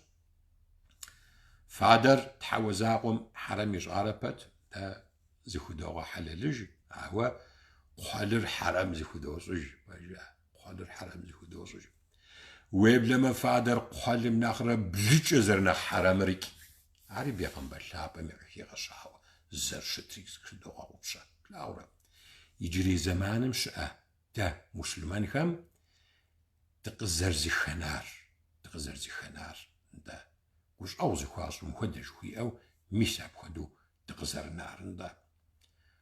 فادر تحاوى زاغوم حرم يجعربت دا زخودوغا حلالج هو قالر حرام زخودوغج قالر حرام زخودوغج ويبلما فادر قال من اخر بلج زرنا حرام ريك عاري بيغمبر لابا ميغي غشاوة زر شتريك زخودوغا وبشا لاورا يجري زمان مشأة دا مسلمان خم تقزر زخنار دا وش اوزي خواصل مخدش خوي او ميساب خدو تقزر نار دا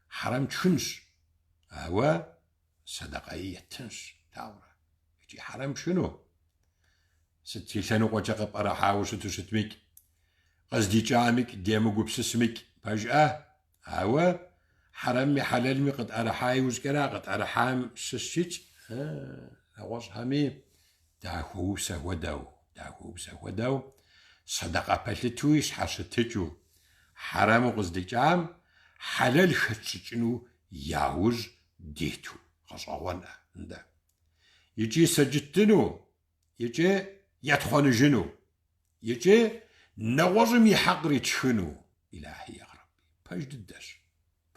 حرام تشنش هو صدقية تنش تاورا يجي حرام شنو ستي ثانو قوجاق براحا وستو ستميك قصدي جامك ديمو بسسمك فجأة هو حرامي حلالمي قد أرحاي وزكرا قد أرحام سسيج لغوص همي داهو سهوداو صدقة بلتويش حاشتجو حرام قصدي جام حلال خدشجنو ياوج ديتو خصاوانا ندا يجي سجدتنو يجي يدخل جنو يجي نوزم يحقري تشنو إلهي يا ربي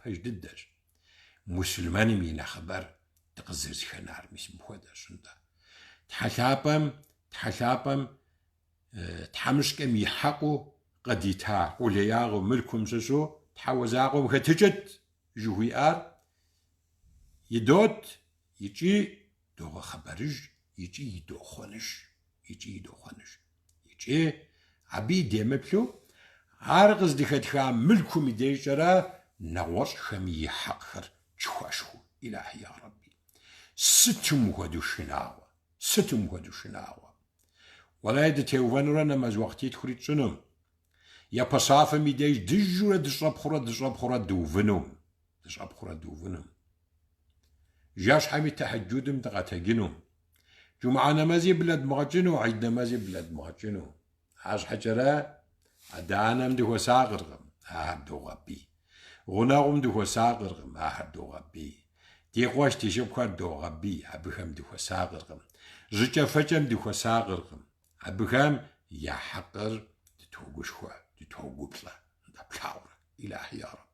باش ددش مسلماني مينا خبر تقزز خنار مش مخدش ندا تحلابم تحمشكم يحقو قديتا ولياغو ملكم سسو تحوزاغو مختجد جوهيار يدوت يجي دوغ خبرج يجي يدو خونش يجي عبي ديمبلو عارغز دخت خام ملكم ديجرا نغوش خمي حقر تشواشو إلهي يا ربي ستم ودو شناوة ولا يدتيوفان رانا مز وقتي تخريج سنم يا بصافة ميدايش دجورة دشرب خورا دوفنم جاش حمي تحجودم تغتاقنم جمعة نمازي بلاد مغجنو عيد نمازي بلاد مغجنو عاش حجرا عدانم دهو ساغرغم هردو غبي غناغم دهو ساغرغم هردو غبي ديقواش تشب دو غبي عبخم دهو ساغرغم جيجا فجم دهو ساغرغم عبخم يا حقر تتوقو بلا بلاور إلهي يا ربي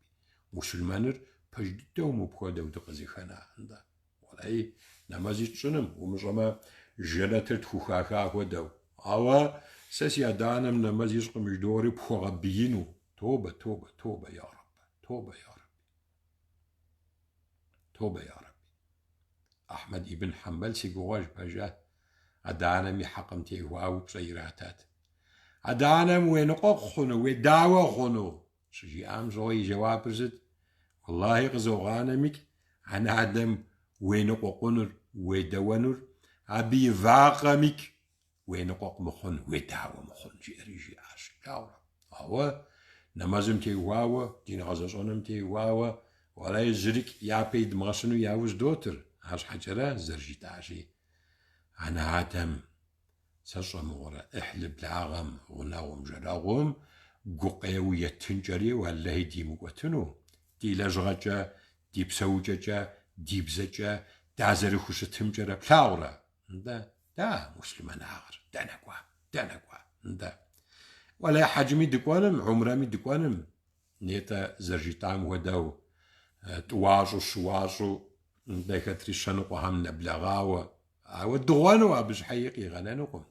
مسلمانر بجدو مبخودو تقزي خنا عندها ولاي نمازي تشنم ومجرما جلتر تخوخاخا ودو أوا ساسي أدانم نمازي شقم جدوري بخو غبيينو توبة يا رب أحمد ابن حنبل سيقواج بجاه أدانم يحقم تيهواو بسيراتات أدانم وينقو خنو ويداوى خنو سجي أم زوي جواب رزد والله غزو غانمك عن عدم وينقو قنر ويدونر أبي فاقمك وينقق مخن ويدعو مخن جيري عاش لاورا هو نمازم تي واوا دين غزاصونم تي واوا ولا يزرك يا بيد ماسنو ياوز دوتر هاش حجرة زرجي عاشي أنا هاتم سصم ورا احلب العغم غناوم جراغم قوقيو يتنجري ولا هي مقوتنو دي لجغجا دي بسوججا دي بزجا دازري خوش تمجرا بلاورا دا مسلمان آخر دا نقوى دا ولا حجمي دكوانم عمرامي دكوانم نيتا زرجيتام وداو تواجو شواجو دا كتري شنقو هم نبلغاوة ودغوانو أبش حقيقي غنانوكم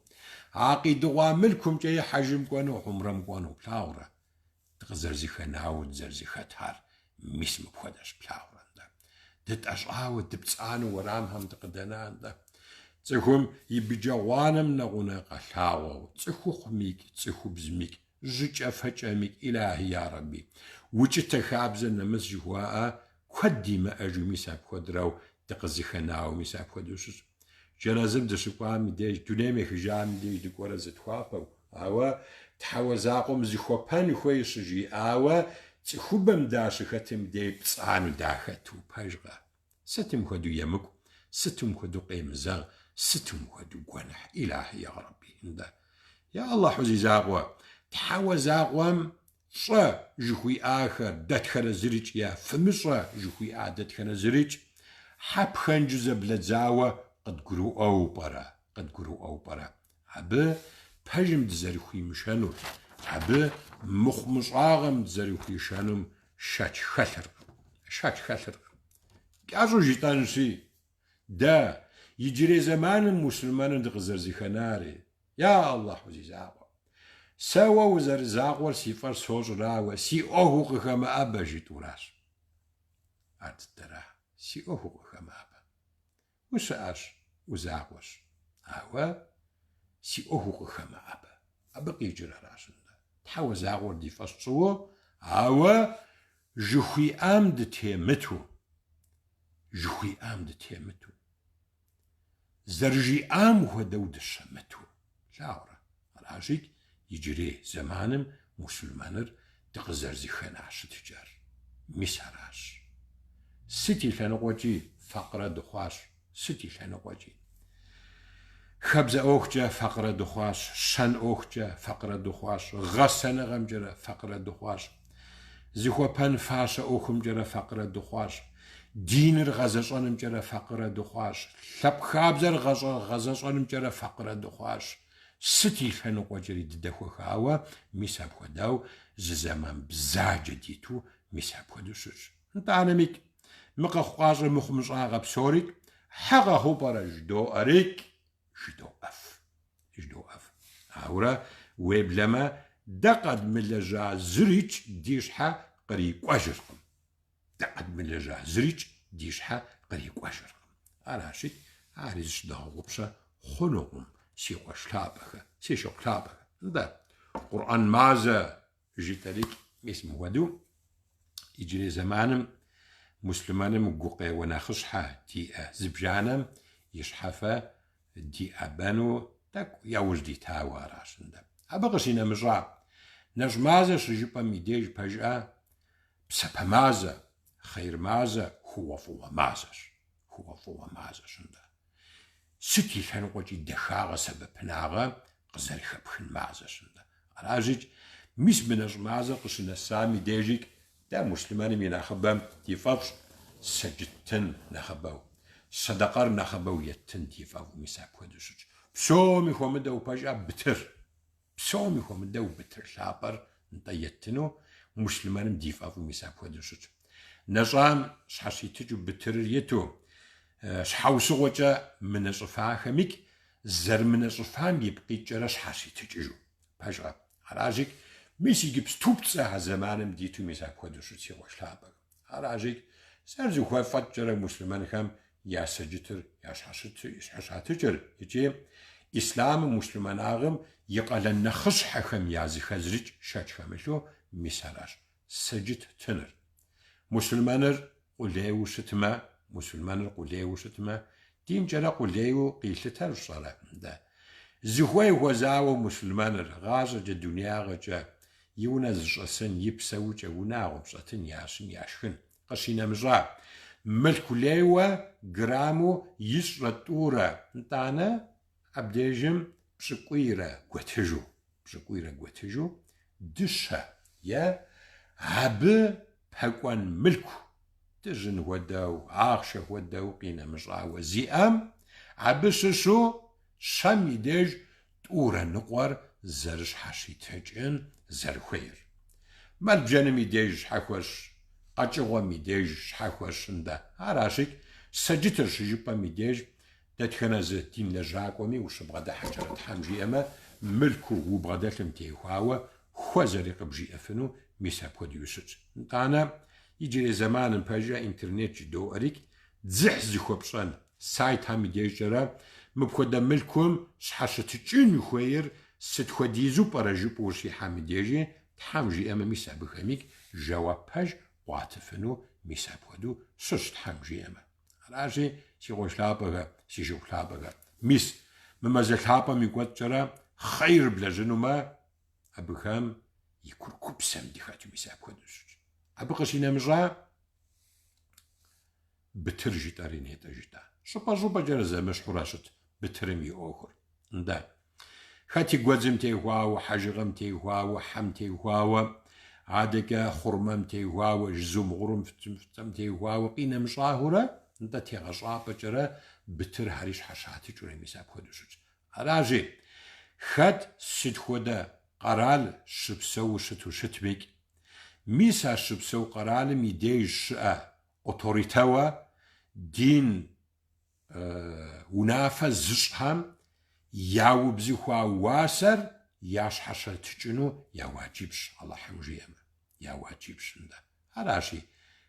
عاقي دغوان ملكم جاي حجم كوانو عمرام كوانو بلاورا تغزرزي خناو تزرزي خطار ميسم بخدش بلاورا دت أشعاو تبتسانو ورامهم تقدنان دا تخم يبجوانم نغونا قلاوة تخو خميك تخو بزميك جيج أفجاميك إلهي يا ربي وش تخابزن نمس جواء كدي ما أجو ميساب خدراو تقزي خناو ميساب خدوشش جنازم دشقوا مديج دونيمي خجام مديج دكورة زتخوابو أوا تحوزاقم زخوبان خويش جي أوا تخوبم داش ختم دي بصانو داختو باجغا ستم خدو يمكو ستم خدو قيمزاغ ستم خدو قنح إلهي يا ربي اندا يا الله حزي زاقوا تحوزاقوم صا جخوي آخر دتخنا زريج يا فمصا جخوي دتخنا زريج حب خنجز بلدزاوة قد قرو أو برا عبا بحجم دزاريخوي مشانو عبا مخمص آغم دزاريخوي شانم شاك خلر كازو جيتانسي دا يجري زمان مسلمان دغزر زيخناري يا الله حزيز آغا سوا وزر زاغور سيفر سوز راوة سي أوهو قخما أبا جيتو راس عد الدرا سي أوهو قخما أبا وسأش وزاغوش هوا سي أوهو قخما أبا قيجر راسن تحاو زاغور دي فصوه هوا جخوي آمد تيمتو زرجي آم ودود الشمتو لاورا العجيك يجري زمانم مسلمانر تغزر زي خناش تجار مساراش ستي لنقوجي فقرة دخواش ستي لنقوجي خبز أوخجا فقرة دخواش شن أوخجا فقرة دخواش غسن غمجرة فقرة دخواش زيخوا بان فاشا أوخم جرة فقرة دخواش دينر غزشانم جرة فقرة دخواش لب خابزر غزشانم جرة فقرة دخواش ستي لنقوجي ددخوا خاوة ميساب خداو زمان بزاجة ديتو ميساب خدو سوش انت عالميك مقا خواجة مخمش آغا بسوريك حقا هو برا جدو أريك جدو أف هاورا ويبلما دقد من لجا زريج ديشحا قريق واجركم أنا شيء عاريش داغوبشا خنوهم سيقوا شلابخ ده قرآن مازا جيتاليك اسم ودو يجري زمانم مسلمانم قوقي وناخشحا دي زبجانم يشحفا دي أبانو تاك يوجدي تاوى راشن ده أبغشينا مجرع نجمازا شجيبا ميديج بجأ بسبا مازا خير مازا هو فوى مازاش ده ستي فنقوجي دخاغا سبب ناغا قزل خبخن مازاش ده راجج مش بنج مازا قشنا سامي ديجيك دا مسلمان من أخبام تيفاوش سجدتن نخباو صدقار نخباو يتن تيفاو مساب ودوشج بسومي خومدو باجا بتر شابر انت يتنو مسلمان ديفاو مساب ودوشج نظام شحشي تجو بتر يتو شحوسو وجا من صفاخمك زر من صفام يبقي جرا شحشي تجو باجا راجك ميسي جبس توبتسا زمانم ديتو مساب ودوشج وشلابر راجك سرزو خواه فتجر مسلمان خم يا سجتر يا شحشاتجر يجي إسلام مسلمان آغم يقال نخش حكم يازي خزرج شاك خمشو مساراش سجت تنر مسلمانر قليه وشتما دين جرى قليو قيلتها الصلاة ده زخوي وزاو مسلمان غازة الدنيا غجا يونز جسن يبسو جونا بساتن ياسن ياشخن قشينا مجا ملك ليوا جرامو يسرطورة نتانا أبديجم بشكويرة قوتجو دشها يا عب بحقوان ملكو تجن وداو عاخشة وداو قينا مجا وزيام عب شو شام يديج تورا نقور زرش حشي تهجن زرخير مال بجانم يديج حكوش قاچغوا ميديج حكوش ندا عراشك سجتر شجبا ميديج دتخنز دين لجاكومي وشبغدا حجرة حمجي اما ملكو وبغدا تمتيخواوا خوزري قبجي افنو ميسا بوديوشج نتانا يجري زمان باجا انترنت جدو اريك زحزخو بشان سايت هم ميديج جرا مبخدا ملكم شحشتجين خوير ستخديزو براجو بوشي حميديجي تحمجي اما ميسا بخميك جواب باج واتفنو ميسا بودو سوش تحمجي اما راجي سيغوش لابغا سيجو لابغا ميس ممازل لابا ميقوات جرا خير بلاجنو ما ابخام يكون كوبسام ديخاتو ميسا بودو سوش ابقشينا مجا بترجي تاريني تجيتا شوبا جرا زمش حراشت بترمي أخر ده خاتي قوزم تيهواو حجغم تيهواو حم تيهواو عادك خرمم تيهواو جزوم غرم فتم تيهواو قينا مشاهرة ده تيغشا بجرا بتر هريش حشاتي جرى ميساب خدوشج راجي خات سيد خدا قرال شبسو شتو شتبك ميسا شبسو قرال ميديج شأ أوتوريتاوا دين ونافا زشهم ياو بزيخوا واسر ياش حشر تجنو يا واجبش الله حمجيما يا واجبش ندا هراشي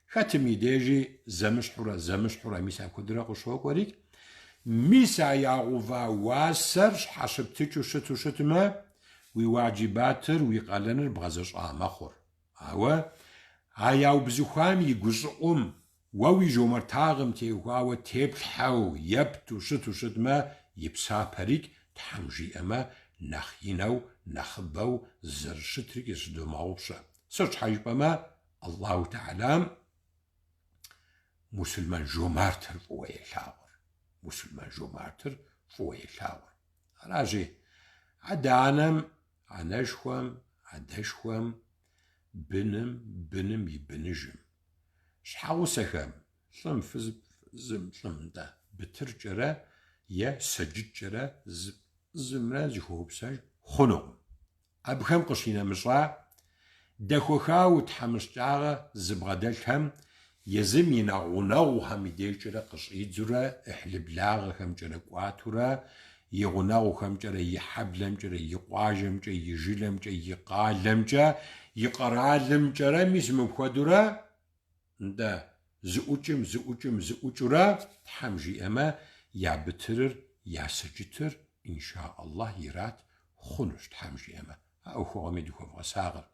ختمي ديجي زمش حورا ميسا كدرا قشوك وريك ميسا ياغوفا واسر حشب تجو شتما ويواجباتر ويقالنر بغزش مخور هوا هاياو بزيخوام يقزقوم ووي جومر تاغم تيهواو تيبلحاو يبتو شتما يبسا بريك تحمجي اما نخينو نخبو زرشتريك يسدو ماوبشا سوش حاجب اما الله تعالى مسلمان جومارتر فوي الحاور مسلمان جومارتر فوي الحاور راجي عدانم عنشوم عدشوم بنم يبنجم شحاوسكم ثم زم ثم ده بترجرة يا سججرة زمرة جهوبسج خنوم أبخم قشينا مشرع دخوخاو تحمشجارة زبغدلهم يزم ينغونغو هم يديجرة قشيدزرة إحلبلاغ هم جرة قواتورة يغونغو هم جرة يحبلم جرة يقواجم جرة يجلم جرة يقالم جرة يقرالم جرة ميسم بخدورة ده زؤجرا حمجي اما يا بترر يا سجتر ان شاء الله يرات خنش حمجي اما او خو ميدو خو ساغر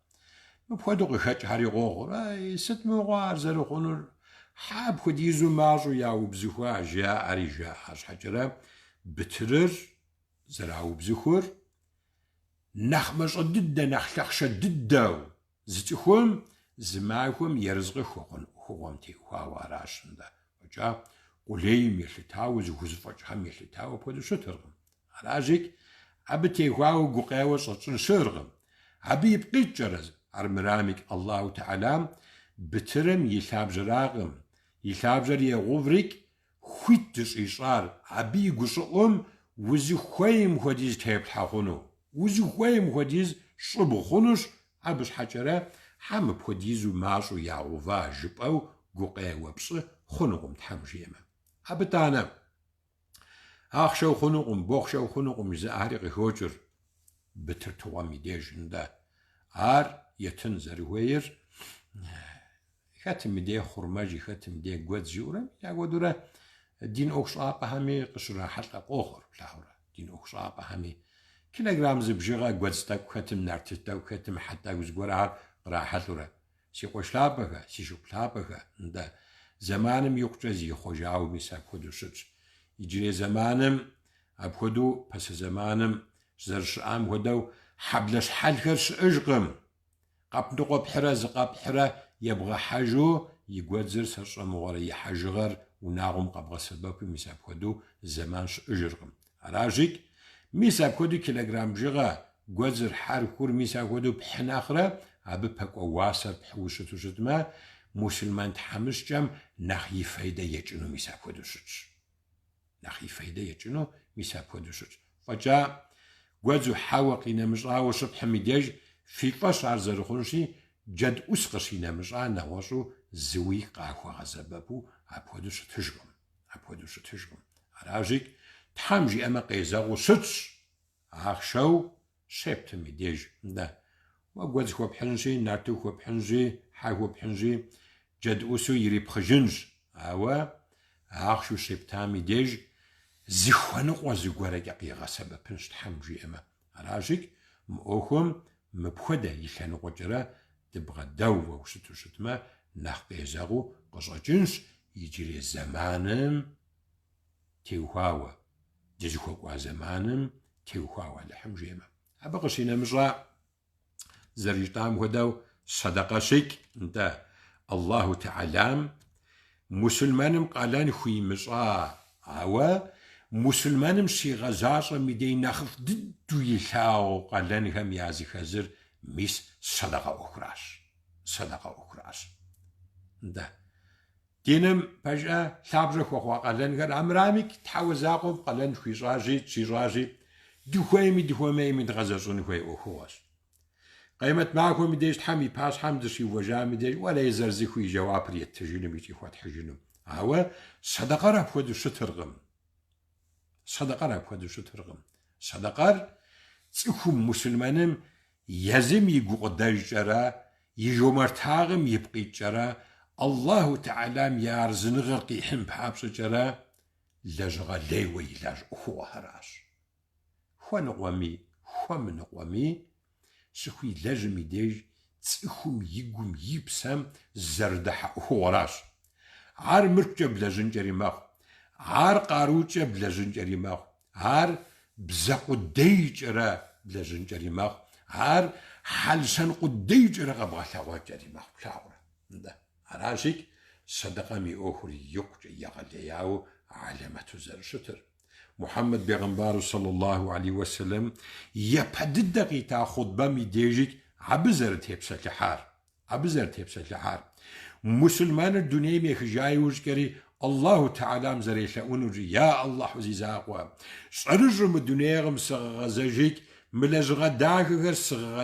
مبخدو غخت هاري غوغ ست موغار زرو خنر حاب خديزو ماجو يا وبزخوا جاء اريجا حجره بترر زراو بزخور نخمش ضد نخلخش ضد زتخوم زماكم يرزق خوغم تيخوا راشندا وجا قليم يلتاو زوزفج هم يلتاو بودو شترغم راجيك ابتيخوا غقاو صصن شرغم ابي يبقي جرز ارمرامك الله تعالى بترم يلاب جراغم يلاب جري غوفريك خويتش اشار ابي غشوم وزي خويم خديز تيب حقونو وزي خويم خديز شبو خونش ابش حجره حم بخديزو ماشو يعوفا جبأو قوقي وبص خنقم تحمجيما أبتانا أخشو خنقم بوخشو خنقم زهري غهوجر بترتوا ميديجن دا يتنزر وير ختم ميدي خرماجي ختم ميدي قوات زيورا يا دورا دين أوكشاقا همي قشرا حلقة أخر لاورا دين أوكشاقا همي كيلوغرام زبجيغا قوات ستاك ختم نارتتا وختم حتى وزقورا راحتورا سي قشلابها سي شوكلابها ندا زمانم يقجزي خوجاو ميسا كودوشج يجري زمانم أبخدو بس زمانم زرشام هدو حبلش حلخر شأجقم قبنقو بحرة زقا بحرة يبغى حاجو يقوزر سرشا مغاري حاجغر وناغم قبغى سبب ميساب هدو زمان شأجرقم راجيك ميساب هدو كيلوغرام جغا قوزر حار كور ميساب هدو بحناخرة أبي بكو واسر بحوشتو شتما مسلمان تحمش جام نخي فايدة يجنو ميساب هدو شتش نخي فايدة يجنو ميساب هدو شتش فجا قوزو حاوقينا مشغا وشب حميديج في قش عرزر خونشي جد أسقشينا مشغا نواشو زوي قاهو غزبابو أبودو شتشغم أبودو شتشغم راجيك تحمجي أما قيزاغو شتش أخشو شبت ميديج ده وقوز خو بحنجي نارتو خو بحنجي حاهو بحنجي جد أسو يري بخجنج أوا أخشو شبتا ميديج زخوانو وزغورا يقيغا سبب بنش تحمجي أما راجيك مؤخم مبخده يلانو قجرا تبغى دو وشتو شتما ناخ قيزاغو قصاجنش يجري زمانم تيوهاوا جزخو زمانم تيوهاوا لحمجي أما أبقشينا مجرا زريطام هدو صدقة شيك انت الله تعالى مسلمانم قالان خوي مجرا عوا مسلمانم شي غزاشة ميدي ناخف ددو يلاو قالان هم يازي خزر ميس صدقة أخراش ده دينم بجأة ثابرخ وخوا قالان غير أمرامك تحوزاقم قالان خوي راجي تشي راجي دخوامي من غزاشون خوي أخواش قيمت معكم مديش تحمي باش حمد شي وجا مديش ولا يزرزي خوي جواب ريت تجينم يتي خوات حجينم عوا صدقة راه بودو شترغم صدقة تسخم مسلمانم يزم يقوداج جرا يجومرتاغم يبقي جرا الله تعالى يارزن غرقي حم بحابس جرا لجغا ليوي لاج أخوة هراش خو من نقوامي سخوي لجمي ديج تسخم يقوم يبسم زردح أخوة راش عار مركب لجنجري ماخ عار قاروجة بلا جنجري ماخ عار بزاقو ديجرا بلا جنجري ماخ عار حلسان قديجرا غبغا ثاوا جري ماخ بلاورا ده عراشيك صدقة مي أخري يقجي يغلياو علامة زرشتر محمد بيغمبار صلى الله عليه وسلم يبددقي تا خطبة مي ديجيك عبزر تيبسة لحار مسلمان الدنيا ميخجاي وجكري الله تعالى مزريشا ونجي يا الله عزيزاقوا صرجم الدنيا غزاجيك ملجغا داغر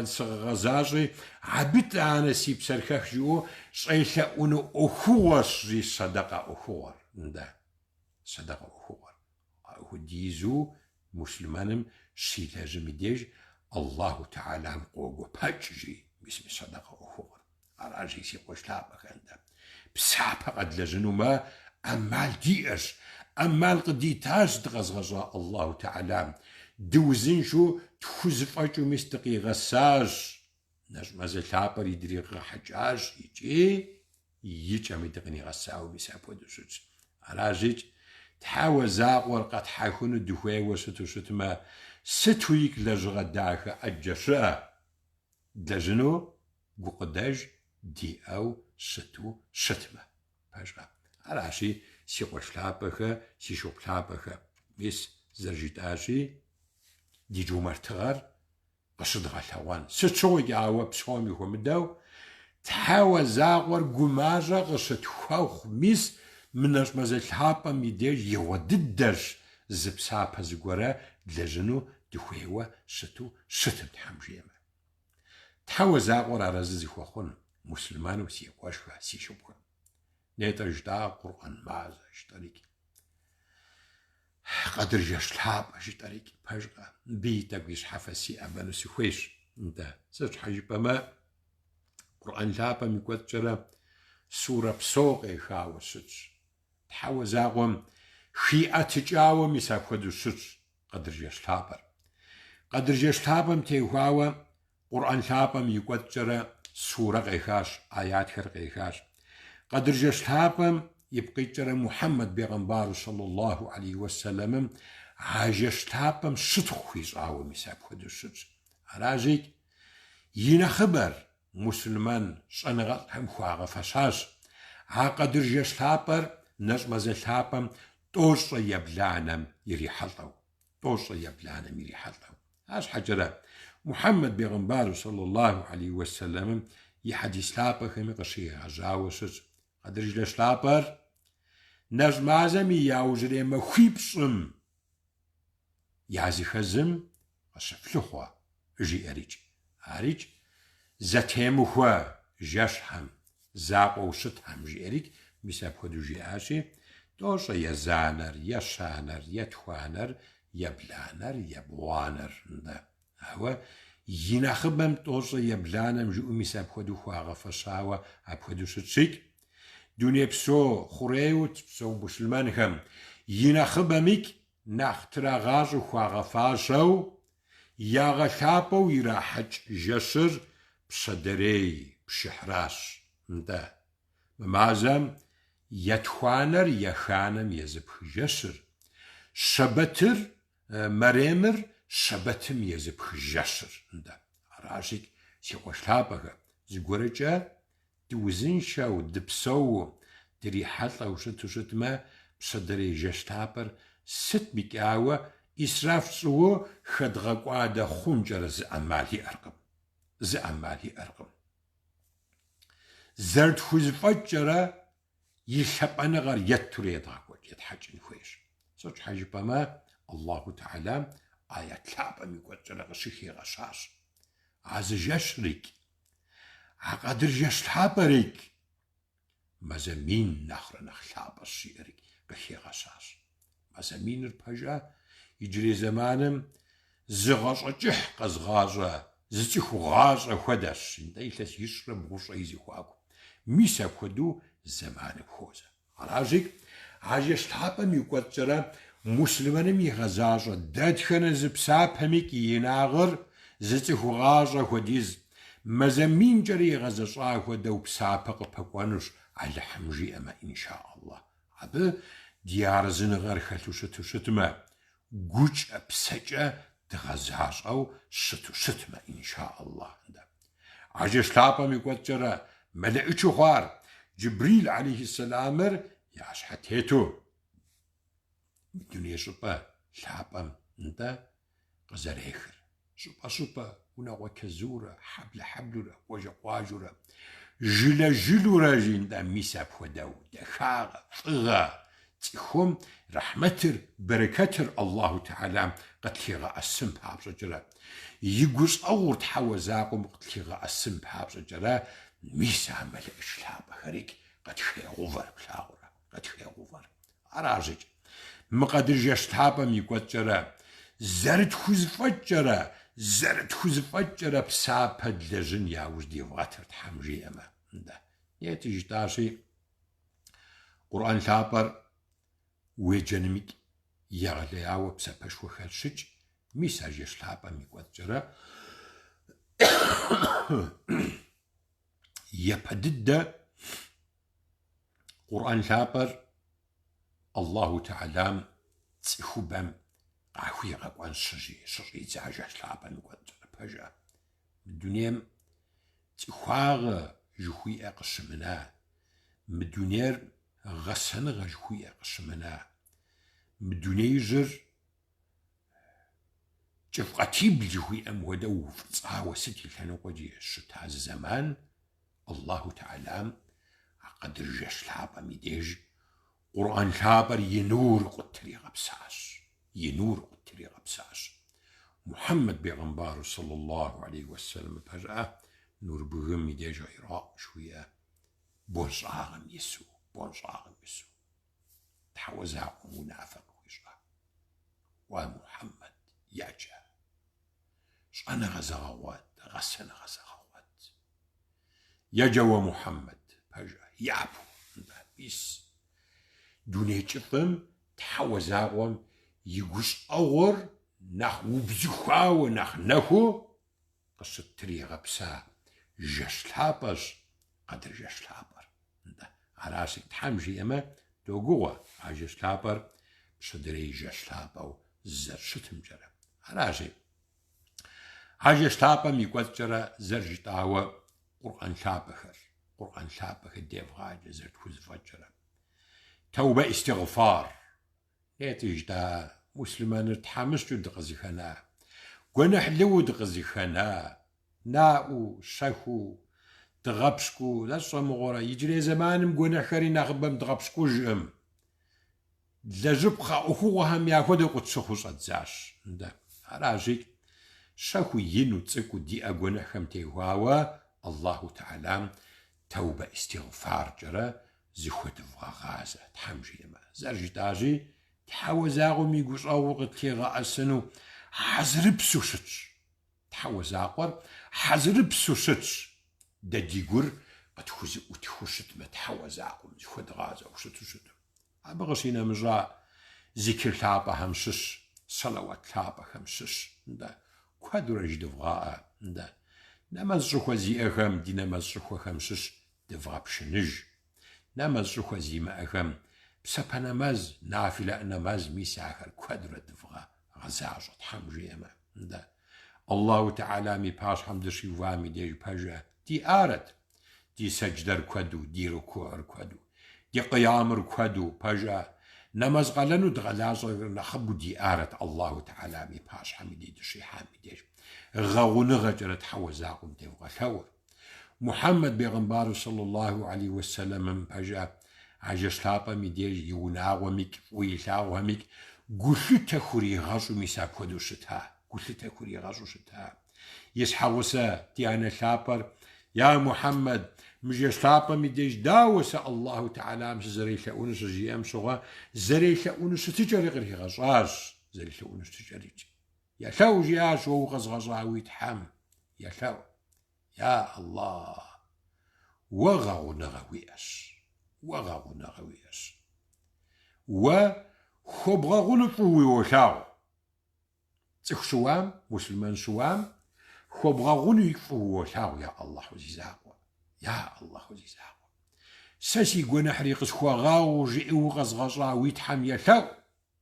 صغزاجي عبت انا سيب سرخخ جو صيشا ونو اخوش جي صدقة اخور ده صدقة اخور ديزو مسلمانم شيلاجم ديج الله تعالى مقوغو باجي باسم صدقة اخور اراجي سي قوش لابك عنده بسابق قد لجنو ما أمال ديئش أمال قديتاش تغزغزا الله تعالى دوزين شو تخزفاجو مستقي غساج نجم زلابر يدري حجاج يجي مدقني غساو بسابو دوشوش راجيج تحاوى زاق ورقات حاكون الدخوي وستو شتما ستويك لجغا داخا أجشا دجنو قداج دي أو ستو شتما باشا عراشي سي قوش لابخه سي شوب لابخه بس زرجيتاشي دي جو مرتغر قصد غلوان ستشوي جاوا بسومي ومداو تحاوى زاغور قماجة قصد خوخ ميس منش مازال حابا ميديج يوددش زبسابا زغورا دلجنو دخويوا ستو شتم تحمجيما تحاوى زاغور عرزي خوخون مسلمان وسي قوشوا سي شوبخه نيترجدا قرآن مازا اشتريك قدر جشلاب اشتريك باشقا بيتك ويش حفسي أبانو سيخويش انت سيش حجيبا ما قرآن لابا ميكوات جرا سورة بسوق إيخاو السج تحاوى زاغوم خيئة تجاوى ميساك ودو السج قدر جشلابر قدر جشلابا متيخاوى قرآن لابا ميكوات جرا سورة إيخاش آيات خرق إيخاش قدر جشلابم يبقي جرى محمد بيغنبار صلى الله عليه وسلم عاجش تابم شتخويز عاو مساب خدو شتش عراجيك ينا خبر مسلمان صنغت هم خواغ فساس عاقدر جش تابر نجم زلتابم توصى يبلانم يريحلتو توصى يبلانم يريحلتو هاش حجرة محمد بيغنبار صلى الله عليه وسلم يحديث لابر خمي قشيه عزاوسز قدر جلش لابر نجمازم ياوجري مخيبسم يازي خزم وصفلخوا جي أريج زتيمخوا جشهم زاقو شتهم جي أريج مساب خدو جي آشي دوشا يزانر يشانر يتخوانر يبلانر يبوانر هو ينخبم دوشا يبلانم جو مساب خدو خواغ فشاوة أب خدو شتشيك دنيا بسو خوريوت بسو مسلمانهم ينخبميك نخترا غاجو خواغ فاشو ياغشابو يراحج جسر بصدري بشحراش ده ممازم يتخوانر يخانم يزبخ جسر شبتر مريمر شبتم يزبخ جسر ده راشيك سيقوشلابك زغورجا دوزنشا ودبسو دري حلقة وشت ما بصدري جشتابر ست بكاوة إسراف سوو خدغقوادا خنجر زأمالي أرقم زرد خزفجرة يشبان غير يتريد غاقود يتحجن خويش سوچ حجبا ما الله تعالى آيات لابا ميقوجر غشيخي غشاش عز جشريك عقدر جشتابريك مزمين نخر نخلابا الشيريك غشي غشاش مزمين البجا يجري زمانم زغاش جح قزغاجة زتخو غاجة خدش دايلس يشرب غوش ايزي خواكو ميسا خدو زمان خوزة عراجيك عاجش تابا ميقوتجرا مسلمان ميغزاجة دادخن زبساب هميك يناغر زتخو غاجة خديز مزمين جري غزاجة خدو بسابق بقوانوش على حمجي اما ان شاء الله عبا ديار زنغر خلوشتو شتما قوش بسجة تغزاش أو شتما إن شاء الله عجش لابا ميقوتجرا ملائكة خوار جبريل عليه السلام ياش حتيتو الدنيا شبا لابا انت قزريخر شبا ونغوى كزورة حبل وجا قواجورة جلورة جندا ميساب وداو دخاغ فغا تخم رحمتر بركتر الله تعالى قتلغا السم بحابس جرا يقص أور تحوزاقم قتلغا السم بحابس جرا ميسا ملئش لابا خريك قد خي غفر بلاغورا قد خي غفر أراجج مقدر جشتابا ميقوت جرا زرد خزفت جرا بسابا دلجن ياوز دي واتر تحمجي أما يتيج تاشي قرآن لابر ويجنميك يغلياو بسابش وخلشج ميساج يشلابا ميقوت جرا يبدد قرآن لابر الله تعالى تخبم قاخوي غاقوان شري زاجة شلابا ميقوت جرا بجا الدنيا تخواغ جخوي اقشمنا مدونير غسن غجخوي اقشمنا مدوني جر جفقتي بجخوي امودو فتصها وستي لنقودي الشتاء الزمان الله تعالى قدر جش لابا ميديج قرآن لابر ينور قتري غبساش محمد بيغنبار صلى الله عليه وسلم بجأة نور بغم ميديج عراق شوية بونصاغم يسو تحوزا منافق وجه ومحمد ياجا شأنا غزاوات غسن غزاوات ياجا ومحمد بجا يابو بيس دوني جفم تحوزا يقوش أور نخ وبزخوا ونخ نخو قصة تري غبسا جشلابش قدر جشلابر Аращи Тхьэм жиӏэмэ догугъуэ а жэщлъапӏэр пщыдрей жэщлъапӏэу зэрыщытымкӏэрэ. Аращи а жэщлъапӏэм и кӏуэцӏкӏэрэ зэрыжытӏауэ Къурӏэн лъапӏэхэр девгъаджэ зэрытхузэфӏэкӏэрэ. Тәэубэ истигъфар. Етыжытӏа муслъмэныр тхьэмыщкӏэу дыкъызыхэна, гуэныхьлыуэу дыкъызыхэна, наӏуэу, щэхуу, дыгъэпщкӏуу, зэщӏэмыгъуэрэ иджырей зэманым гуэныхьхэри нэхъыбэм дгъэпщкӏужкъым. Лэжьыпхъэ ӏуэхугъуэхэм яхуэдэу къутщыхъуу щӏэдзащ. Аращи щэхуу, ину, цӏыкӏуу диӏэ гуэныхьхэм техуауэ Аллаху Теалам тәэубэ истигъфаркӏэрэ зыхуэдывгъэгъазэ Тхьэм жиӏэмэ. Зэрыжытӏащи, тхьэуэ закъуэм и гущӏэгъур къыттегъэӏэсыну хьэзырыпсу щытщ. Тхьэуэ закъуэр хьэзырыпсу щытщ. Дэ ди гур къытхузыӏутхыу щытмэ тхьэуэ закъуэм зыхуэдгъазэу щыту. Абы къыщинэмыщӏа зикр лъапӏэхэм щыщ, сэлэуат лъапӏэхэм щыщ. Куэдурэ жыдывгъаӏэ. Нэмэз щӏыхуэ зиӏэхэм ди нэмэз щӏыхуэхэм щыщ дывгъэпшыныж. Нэмэз щӏыхуэ зимыӏэхэм псэпэ нэмэз, нафилэ нэмэз, мис ахэр куэдурэ дывгъэгъэзащӏэ Тхьэм жиӏэмэ. Аллаху Теалам и пащхьэм дыщивам и деж пэжымэ диӏарэт ди сэдждэр куэду, ди рукуӏыр куэду, ди къиямыр куэду пэжа. Нэмэз къэлэну дгъэлащӏэр нэхъыбэу диӏарэт Аллаху Теалам и пащхьэм и деж дыщихьам и деж. Гъэгъуныгъэкӏэрэ тхьэуэ закъуэм девгъэлъэуэр. Мухьэммед пейгъэмбару саллаллаху алейхи уэссэлэмым пэжа а жэщлъапӏэм и деж и унагъуэмикӏ, фӏыуэ илъагъуэмикӏ гулъытэ хуригъэщӏу мис апхуэдэу щыта. И щхьэгъусэ ди анэ лъапӏэр: я Мухьэммед, мы жэщлъапӏэм и деж дауэ сэ Аллаху Теалам сызэрелъэӏуну щыжиӏэм щыгъуэ зэрелъэӏуну щытыкӏэри къригъэщӏащ. Зэрелъэӏуну щытыкӏэри. Елъэӏу жиӏащ уэ укъэзгъэщӏа уи Тхьэм. Елъэӏу. Я Аллах, уэ гъэгъуныгъэ уиӏэщ. Уэ хуобгъэгъуну фӏыуэ уолъагъу. Цӏыху щыуам, мусульман щыуам, хуобгъэгъуну фӏыуэ уолъагъу. Я Аллаху зи закъуэ. Сэ си гуэныхьри къысхуэгъэгъуу жиӏэуэ къэзгъэщӏа уи Тхьэм елъэӏу.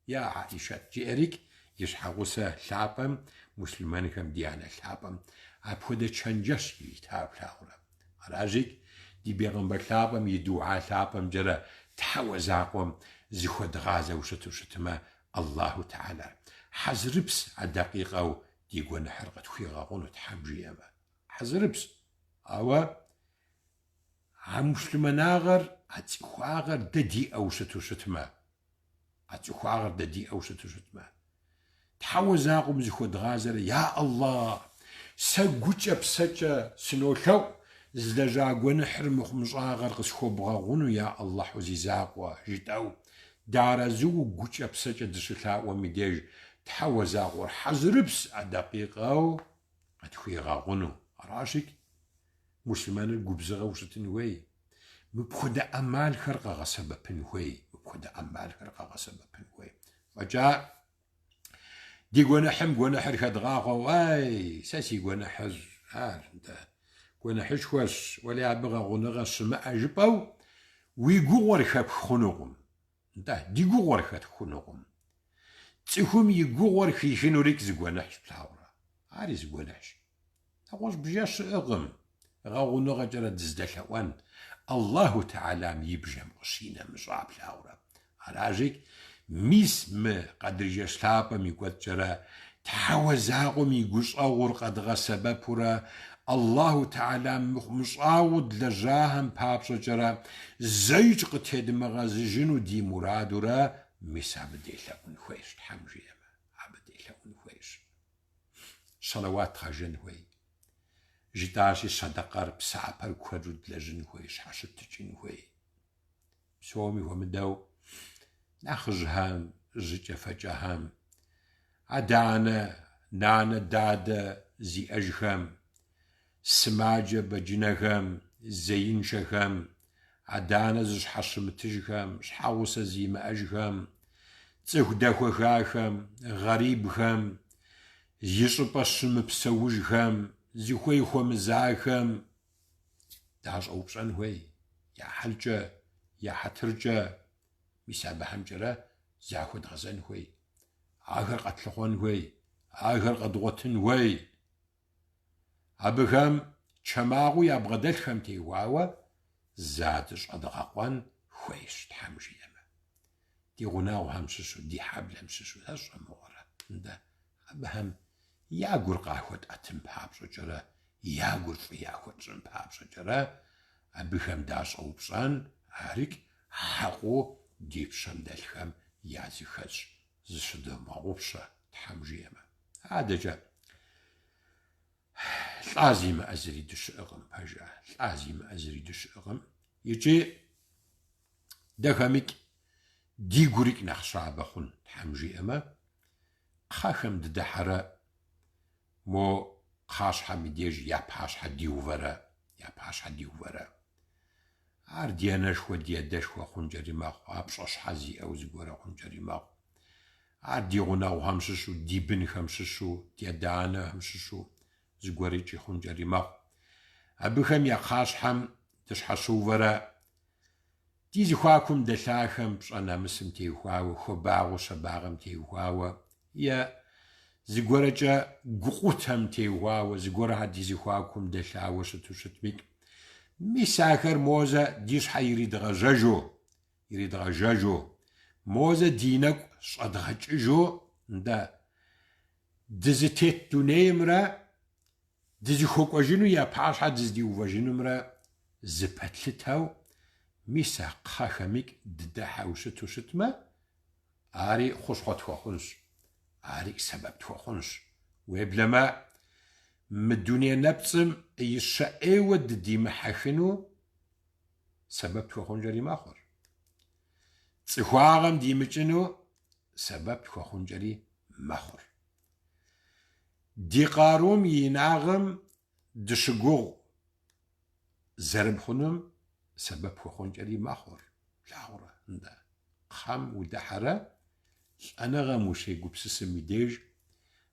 Я Аишэт жиӏэрик и щхьэгъусэ лъапӏэм, мусульманхэм ди анэ лъапӏэм апхуэдэ чэнджэщ ирита плъагъурэ. Аращи ди пейгъэмбэр лъапӏэм, и дуа лъапӏэмкӏэрэ тхьэуэ закъуэм зыхуэдгъазэу щытмэ Аллаху Теалэ хьэзырыпс а дакъикъэу ди гуэныхьыр къытхуигъэгъуну Тхьэм жиӏэмэ. Хьэзырыпс. Ауэ а муслъманагъэр, а цӏыхуагъэр дэ диӏэу щыту щытмэ. Тхьэуэ закъуэм зыхуэдгъазэрэ: я Аллах, сэ гукӏэ псэкӏэ сынолъэӏу злэжьа гуэныхьыр мыхъумыщӏагъэр къысхуобгъэгъуну, я Аллаху зи закъуэ жытӏэу, дарэзыу гукӏэ псэкӏэ дыщылъаӏуэм и деж тхьэуэ закъуэр хьэзырыпс а дакъикъэу къытхуигъэгъуну. Аращи мусульманыр губзыгъэу щытын хуей. Мыпхуэдэ ӏэмалхэр къэгъэсэбэпын хуей. Фӏэкӏа ди гуэныхьым гуэныхьыр хэдгъагъуэу: ай, сэ си гуэныхьыр гуэныхьышхуэщ, уэли абы гъэгъуныгъэ щымыӏэ жыпӏэу уи гугъуэр хэпх хъунукъым. Ди гугъуэр хэтх хъунукъым. Цӏыхум и гугъуэр хихынури зыгуэныхьщ плъагъурэ. Ари зыгуэныхьщ. Нэгъуэщӏ бжэ щыӏэкъым. Гъэгъуныгъэкӏэрэ дыздэлъэӏуэн Аллаху Теалам и бжэм къыщинэмыщӏа плъагъурэ. Аращи мис мы къэдыр жэщлъапӏэм и кӏуэцӏкӏэрэ тхьэуэ закъуэм и гущӏэгъур къэдгъэсэбэпурэ Аллаху Теалам мыхъумыщӏауэ длэжьахэм папщӏэкӏэрэ зэикӏ къытедмыгъэзыжыну ди мурадурэ мис абы делъэӏун хуейщ Тхьэм жиӏэмэ. Сэлэуат гъэжын хуей. Жытӏащи садакъэр, псапэр куэдру длэжьын хуей, щхьэщытыкӏын хуей. Псоми хуэмыдэу нэхъыжьхэм, жьыкӏэ-фэкӏэхэм, адэ-анэ, нанэ, дадэ зиӏэжхэм, сымаджэ бэджынэхэм, зеиншэхэм, адэ-анэ зыщхьэщымытыжхэм, щхьэгъусэ зимыӏэжхэм, цӏыху дэхуэхахэм, гъэрибхэм, и щӏыпӏэ щымыпсэужхэм, зыхуей хуэмызахэм дащӏэупщӏэн хуей. Я хьэлкӏэ я хьэтыркӏэ мис абыхьэмкӏэрэ захуэдгъэзэн хуей, ахэр къэтлъыхъуэн хуей, ахэр къэдгъуэтын хуей. Абыхэм чэмагъыу ябгъэдэлъхэм теухуауэ задыщӏэдгъэкъуэн хуейщ, Тхьэм жиӏэмэ. Ди гъунэгъухэм щыщу, ди хьэблэм щыщу зэщӏэмыгъуэрэ. Нтӏэ абыхэм я гур къахуэтӏэтын папщӏэкӏэрэ, я гур фӏы яхуэтщӏын папщӏэкӏэрэ абыхэм дащӏэупщӏэн, арикӏ хьэкъыу ди пщэм дэлъхэм языхэщӏ, зыщыдомыгъупщэ, Тхьэм жиӏэмэ. Адэкӏэ лӏа зимыӏэ зыри дыщыӏэкъым пэжа, лӏа зимыӏэ зыри дыщыӏэкъым. Икӏи дэхэмикӏ ди гурикӏ нэхъ щабэ хъун, Тхьэм жиӏэмэ, кхъэхэм дыдыхьэрэ мо кхъащхьэм и деж я пащхьэ диувэрэ. Ар ди анэшхуэ, ди адэшхуэ хъункӏэри мэхъу, апщӏэщхьэ зиӏэу зыгуэрэ хъункӏэри мэхъу. Ар ди гъунэгъухэм щыщу, ди бынхэм щыщу, ди адэ-анэхэм щыщу зыгуэрикӏи хъункӏэри мэхъу. Абыхэм я кхъащхьэм дыщхьэщыувэрэ ди зыхуакум дэлъахэм пщӏэ намысым теухуауэ, хуабагъуэ щабагъэм теухуауэ, е зыгуэрэкӏэ гукъутэм теухуауэ, зыгуэрхьэ ди зыхуакум дэлъауэ щыту щытмикӏ, мис ахэр мозэ ди щхьэ иридгъэжэжу, мозэ ди нэкӏу щӏэдгъэкӏыжу, нтӏэ дызытет дунеймрэ дызыхуэкӏуэжыну я пащхьэ дыздиувэжынумрэ зыпэтлъытэу, мис а кхъэхэмикӏ дыдыхьэу щыту щытмэ, ари хущхъуэ тхуэхъунщ, ари сэбэп тхуэхъунщ. Уеблэмэ, мы дуней нэпцӏым и щэӏейуэ дыдимыхьэхыну сэбэп тхуэхъункӏэри мэхъур. Цӏыхуагъэм димыкӏыну сэбэп тхуэхъункӏэри мэхъур. Ди къарум и инагъым дыщыгугъ зэрымыхъунум сэбэп тхуэхъункӏэри мэхъур. Плъагъурэ, нтӏэ. Кхъэм удыхьэрэ лӏэныгъэм ущегупсысым и деж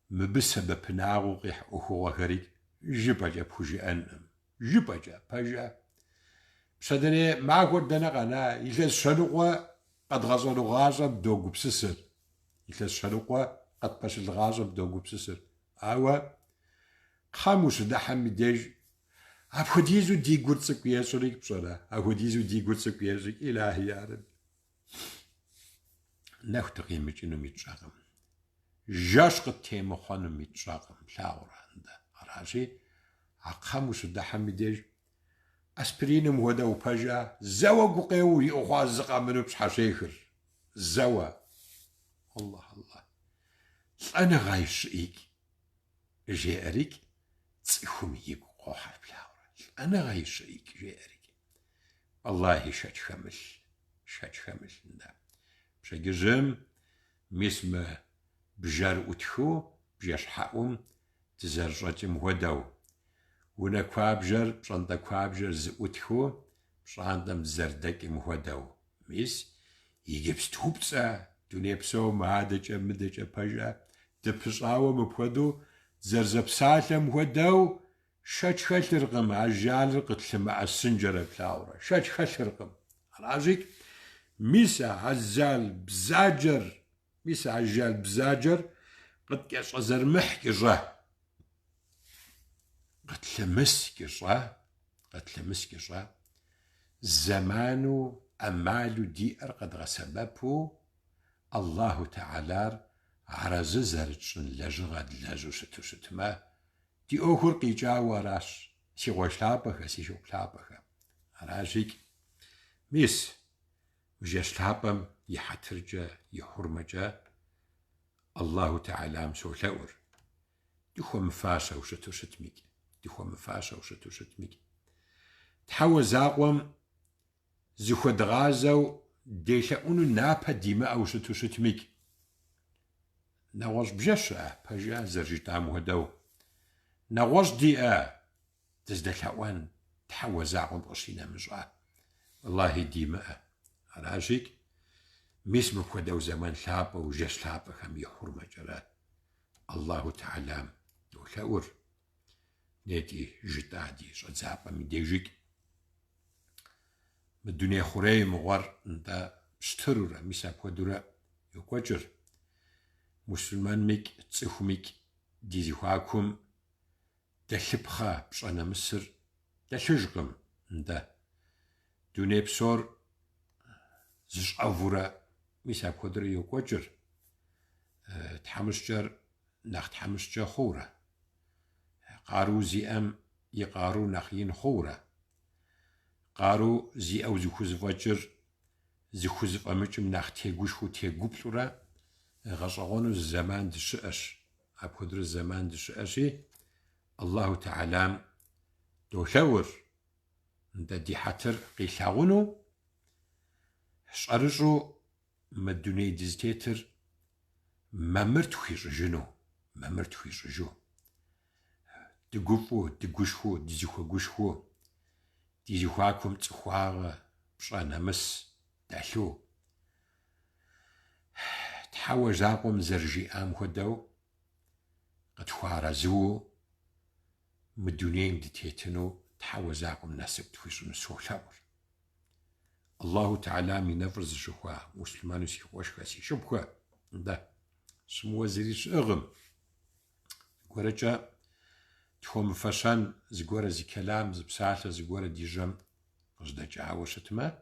мыбы сэбэпынагъыу къихь ӏуэхугъуэхэри жыпӏэкӏэ пхужыӏэнӏым. Жыпӏэкӏэ, пэжа. Пщэдей махуэр дэнэ къэна? Илъэс щэныкъуэ къэдгъэщӏэну догупсысыр. Илъэс щэныкъуэ къэдпэщылъыгъащӏэм догупсысыр. Ауэ кхъэм ущыдыхьэм и деж апхуэдизу ди гур цӏыкӏу ещӏрикӏ пщӏэрэ? Апхуэдизу ди гур цӏыкӏу ещӏрикӏ? Илахи ярэби. Нэху дыкъимыкӏыну митщӏэкъым. Жэщ къыттемыхъуэну митщӏэкъым. Плъагъурэ, нтӏэ. Аращи, а кхъэм ущыдыхьэм и деж аспириным хуэдэу пэжа, зэуэ гукъеуэ и ӏуэхуа зы къэмыну пщхьэщехыр. Зэуэ. Аллахь, Аллахь. Лӏэныгъэ ищӏыӏикӏ жеӏэрикӏ цӏыхум игу къохьэр, плъагъурэ. Лӏэныгъэ ищӏыӏикӏ жеӏэрикӏ. Аллахи шэч хэмылъ, нтӏэ. Пщэдджыжьым мис мы бжэр ӏутху, бжэщхьэӏум дызэрыщӏэкӏым хуэдэу, унэ куабжэр, пщӏантӏэ куабжэр зыӏутху, пщӏантӏэм дызэрыдэкӏым хуэдэу, мис иджыпступцӏэ, дуней псом адэкӏэ мыдэкӏэ пэжа, дыпыщӏауэ мыпхуэду зэрызэпсалъэм хуэдэу шэч хэлъыркъым, ажалыр къытлъымыӏэсынкӏэрэ, плъагъурэ. Шэч хэлъыркъым. Аращи, мис ажал бзаджэр къыткӏэщӏэзэрымыхь кӏыщӏэ. Къытлъымыс кӏыщӏэ. Зэману, ӏэмалу диӏэр къэдгъэсэбэпу Аллаху Теалэр арэзы зэрытщӏын лэжьыгъэ длэжьу щыту щытмэ, ди ӏуэхур къикӏауэ аращ. Си гъуэлъапӏэхэ, си шыгъулъапӏэхэ. Аращи, мис ужэщ-лъапӏэм и хьэтыркӏэ, и хьурмэкӏэ Аллаху Теалам солъэӏур. Дыхуэмыфащэу щыту щытмикӏ. Тхьэуэ закъуэм зыхуэдгъазэу делъэӏуну напэ димыӏэу щыту щытмикӏ. Нэгъуэщӏ бжэ щыӏэ, пэжа, зэрыжитӏам хуэдэу. Нэгъуэщӏ диӏэ, дыздэлъэӏуэн, тхьэуэ закъуэм къыщинэмыщӏэ. Аллахи димыӏэ. Аращи, мис мыпхуэдэу зэман лъапӏэ, ужэщ лъапӏэхэм и хьурмэкӏэрэ Аллаху Теалам долъэӏур. Нети жытӏа ди щӏэдзапӏэм и дежикӏ. الدنيا خوري مغار انت شترورا ميسا بودورا يوكوجر مسلمان ميك تصيخو ميك ديزي خواكم دلبخا بشأنا مصر دلجغم انت دنيا بصور زش أفورا ميسا بودورا يوكوجر تحمشجر ناخ تحمشجر خورا قارو زي أم يقارو ناخين خورا قارو زي أو زخوز فجر زخوز فمجم ناخ تيگوش خو تيگوبلورا غشغونو الزمان دشأش أبخدر الزمان دشأشي الله تعالى دوشور انت دي حتر قيلاغونو شارجو مدوني ديزتيتر ممرت خويجو ممرت خويجو دقوفو دقوشخو ديزيخو قوشخو ديزيخواكم تخواغ بشانا مس دالو تحاوى زاقوم زرجي آم خدو قد خوارزو مدونيم ديتيتنو تحاوى زاقوم ناسب تخيشو نسوخلاور الله تعالى من نفرز شخوا مسلمان سيخوش خاسي شبخوا ده سمو زريش اغم قرجا تخوم فشان زقورة زي كلام زبسالة زقورة ديجم قصدا جاوشتما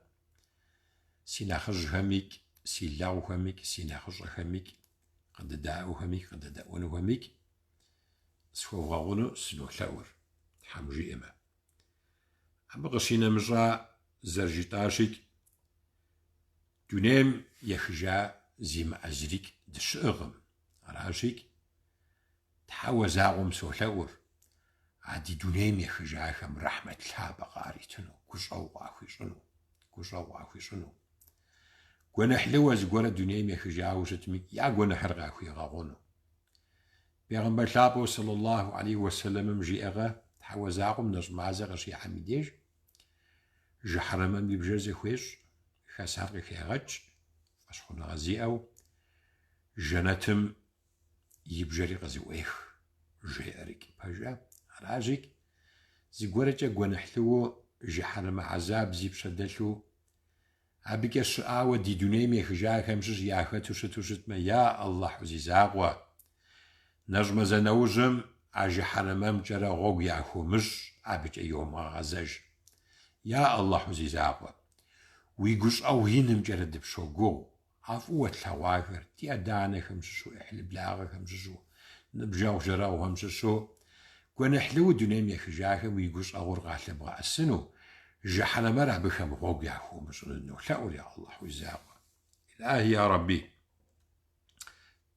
سيناخج هميك سيلاو هميك سيناخج هميك قد داو هميك قد داون هميك سفو غاغونو سنو ثور حمجي اما اما غشينا مجا زرجيتاشيك دونيم يخجا زي ما ازريك دش اغم راشيك تحاوى زاغم سو ثور عادي دونيم يخجاكم رحمة الله بقاريتنو كوش أو شنو قونا حلوة زقونا دونيم يخجاوشتمك يا قونا حرقا أخوي غاغونو بيغنبر شابو صلى الله عليه وسلم مجيئغا تحاوى زاغم نجمع زاغ شي حميديج جحرما بيبجرزي خويش خسارقي في غج فاشخونا غزيئو جنتم يبجري غزيو ايخ جيئرك بجا راجيك زيقورجا قونحلو جحرم عذاب زيب شدلو عبك الشقاوة دي دونيمي خجاك همشش ياختو شتوشتما يا الله عزيزاقوا نجم زنوجم عجي حرمم جرى غوغ ياخو مش عبك يوم غزج يا الله عزيزاقوا ويقوش او هينم جرى دبشوقو عفوة الحواكر دي ادانك همششو احلب لاغك همششو نبجاو جراو همششو قونا حلو دونيمي خجاك ويقوش اغور غاثل بغا السنو جحنا مرع بكم غوغ ياخو مش انه ثور يا الله عزيزاقوا الهي يا ربي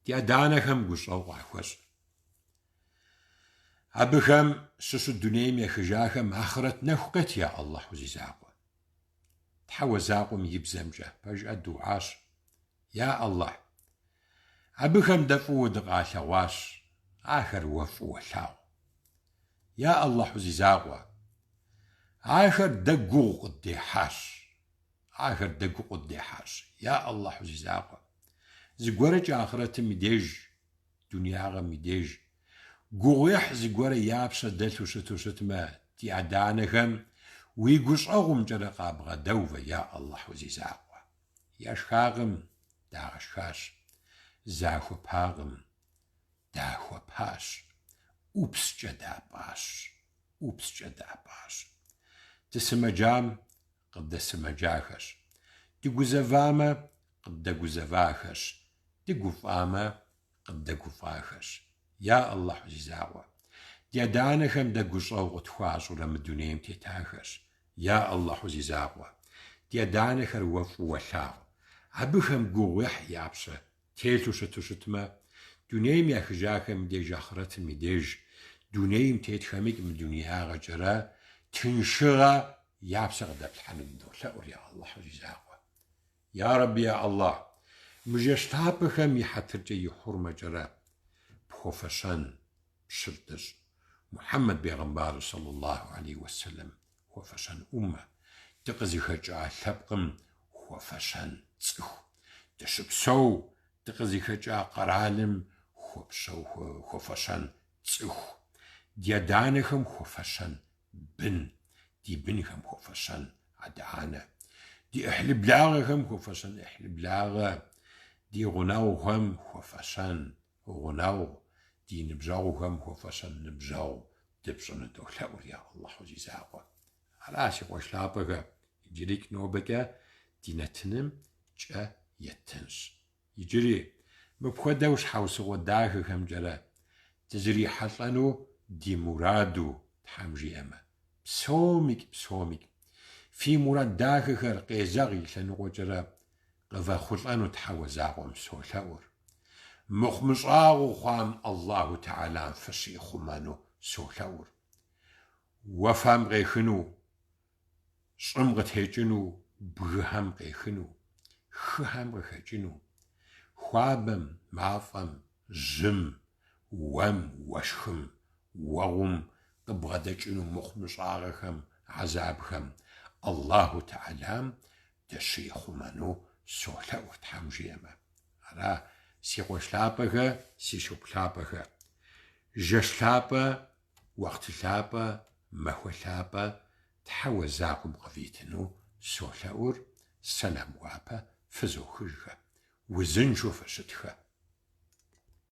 دي ادانكم قوش او غاخوش أبخم شش الدنيم يخجاكم آخرت نخقت يا الله عزيزاقوا تحوى زاقم يبزمجه فجأة دعاش يا الله أبخم دفو دقا واش آخر وفو ثاو يا الله عزيزاقوا آخر دقو قدي حاش آخر دقو قدي حاش يا الله عزيزاقوا زقورج آخرت مديج دنياغا مديج قويح زقورة يابسة دلتو شتما تي عدانكم ويقوش أغم جرقا بغدوفة يا الله عزيزاقوا يا شخاغم داغشخاش زاخو باغم داخو باش أوبس جدا باش تسمجام قد سمجاخش تقو زفامة قد قو زفاخش تقو فامة قد قو فاخش يا الله عزيزاقوا دي دانكم دقو صوغ تخواش ولم الدنيا تتاخش يا الله عزيزاقوا دي دانك الوف وثاغ عبخم قوح يابسة تيلو شتما دنيم يخجاكم دي جاخرت مديج دنيم تيتخمك من دنيا غجرا تنشغى يابسة غدا بحنم دولة يا الله عزيزاقوا يا ربي يا الله مجشتابخم يحترجي حرم جرا بخوفشان بشرتش محمد بيغمبار صلى الله عليه وسلم خوفشان أمة تقزي خجاء ثبقم خوفشان تسخ تشبسو تقزي خجاء قرالم خوفشان تسخ ديادانكم خوفشان بن دي بنكم خوفشان عدعانة دي أحلى بلاغهم خوفشان أحلى بلاغ دي غناوهم خوفشان غناو دي نبجاوهم خوفشان نبجاو دبشن دولة يا الله عزيزاوا علاشي وشلابك يجريك نوبك دي نتنم جا يتنش يجري مبخدوش حوس وداخهم جرا تجري حلانو دي مرادو تحمجي أما بسومك في مراد داخل قيزاغي لنو جرا قفا خلانو تحوزاغم سولاور مخمصاغو خام الله تعالى فشي خمانو سولاور وفام غيخنو شمغت هيجنو بغهم غيخنو خهم غيخنو خوابم معفم زم وم وشخم وغم قبغدجنو مخمصاغهم عذابهم الله تعالى تشيخ منو سولاور تحمجيما على سيغوشلابه سيشوبلابه جشلابه وقتلابه مهولابه تحوزاكم قفيتنو سولاور سلام وابه فزوخجه وزنجو فشتخه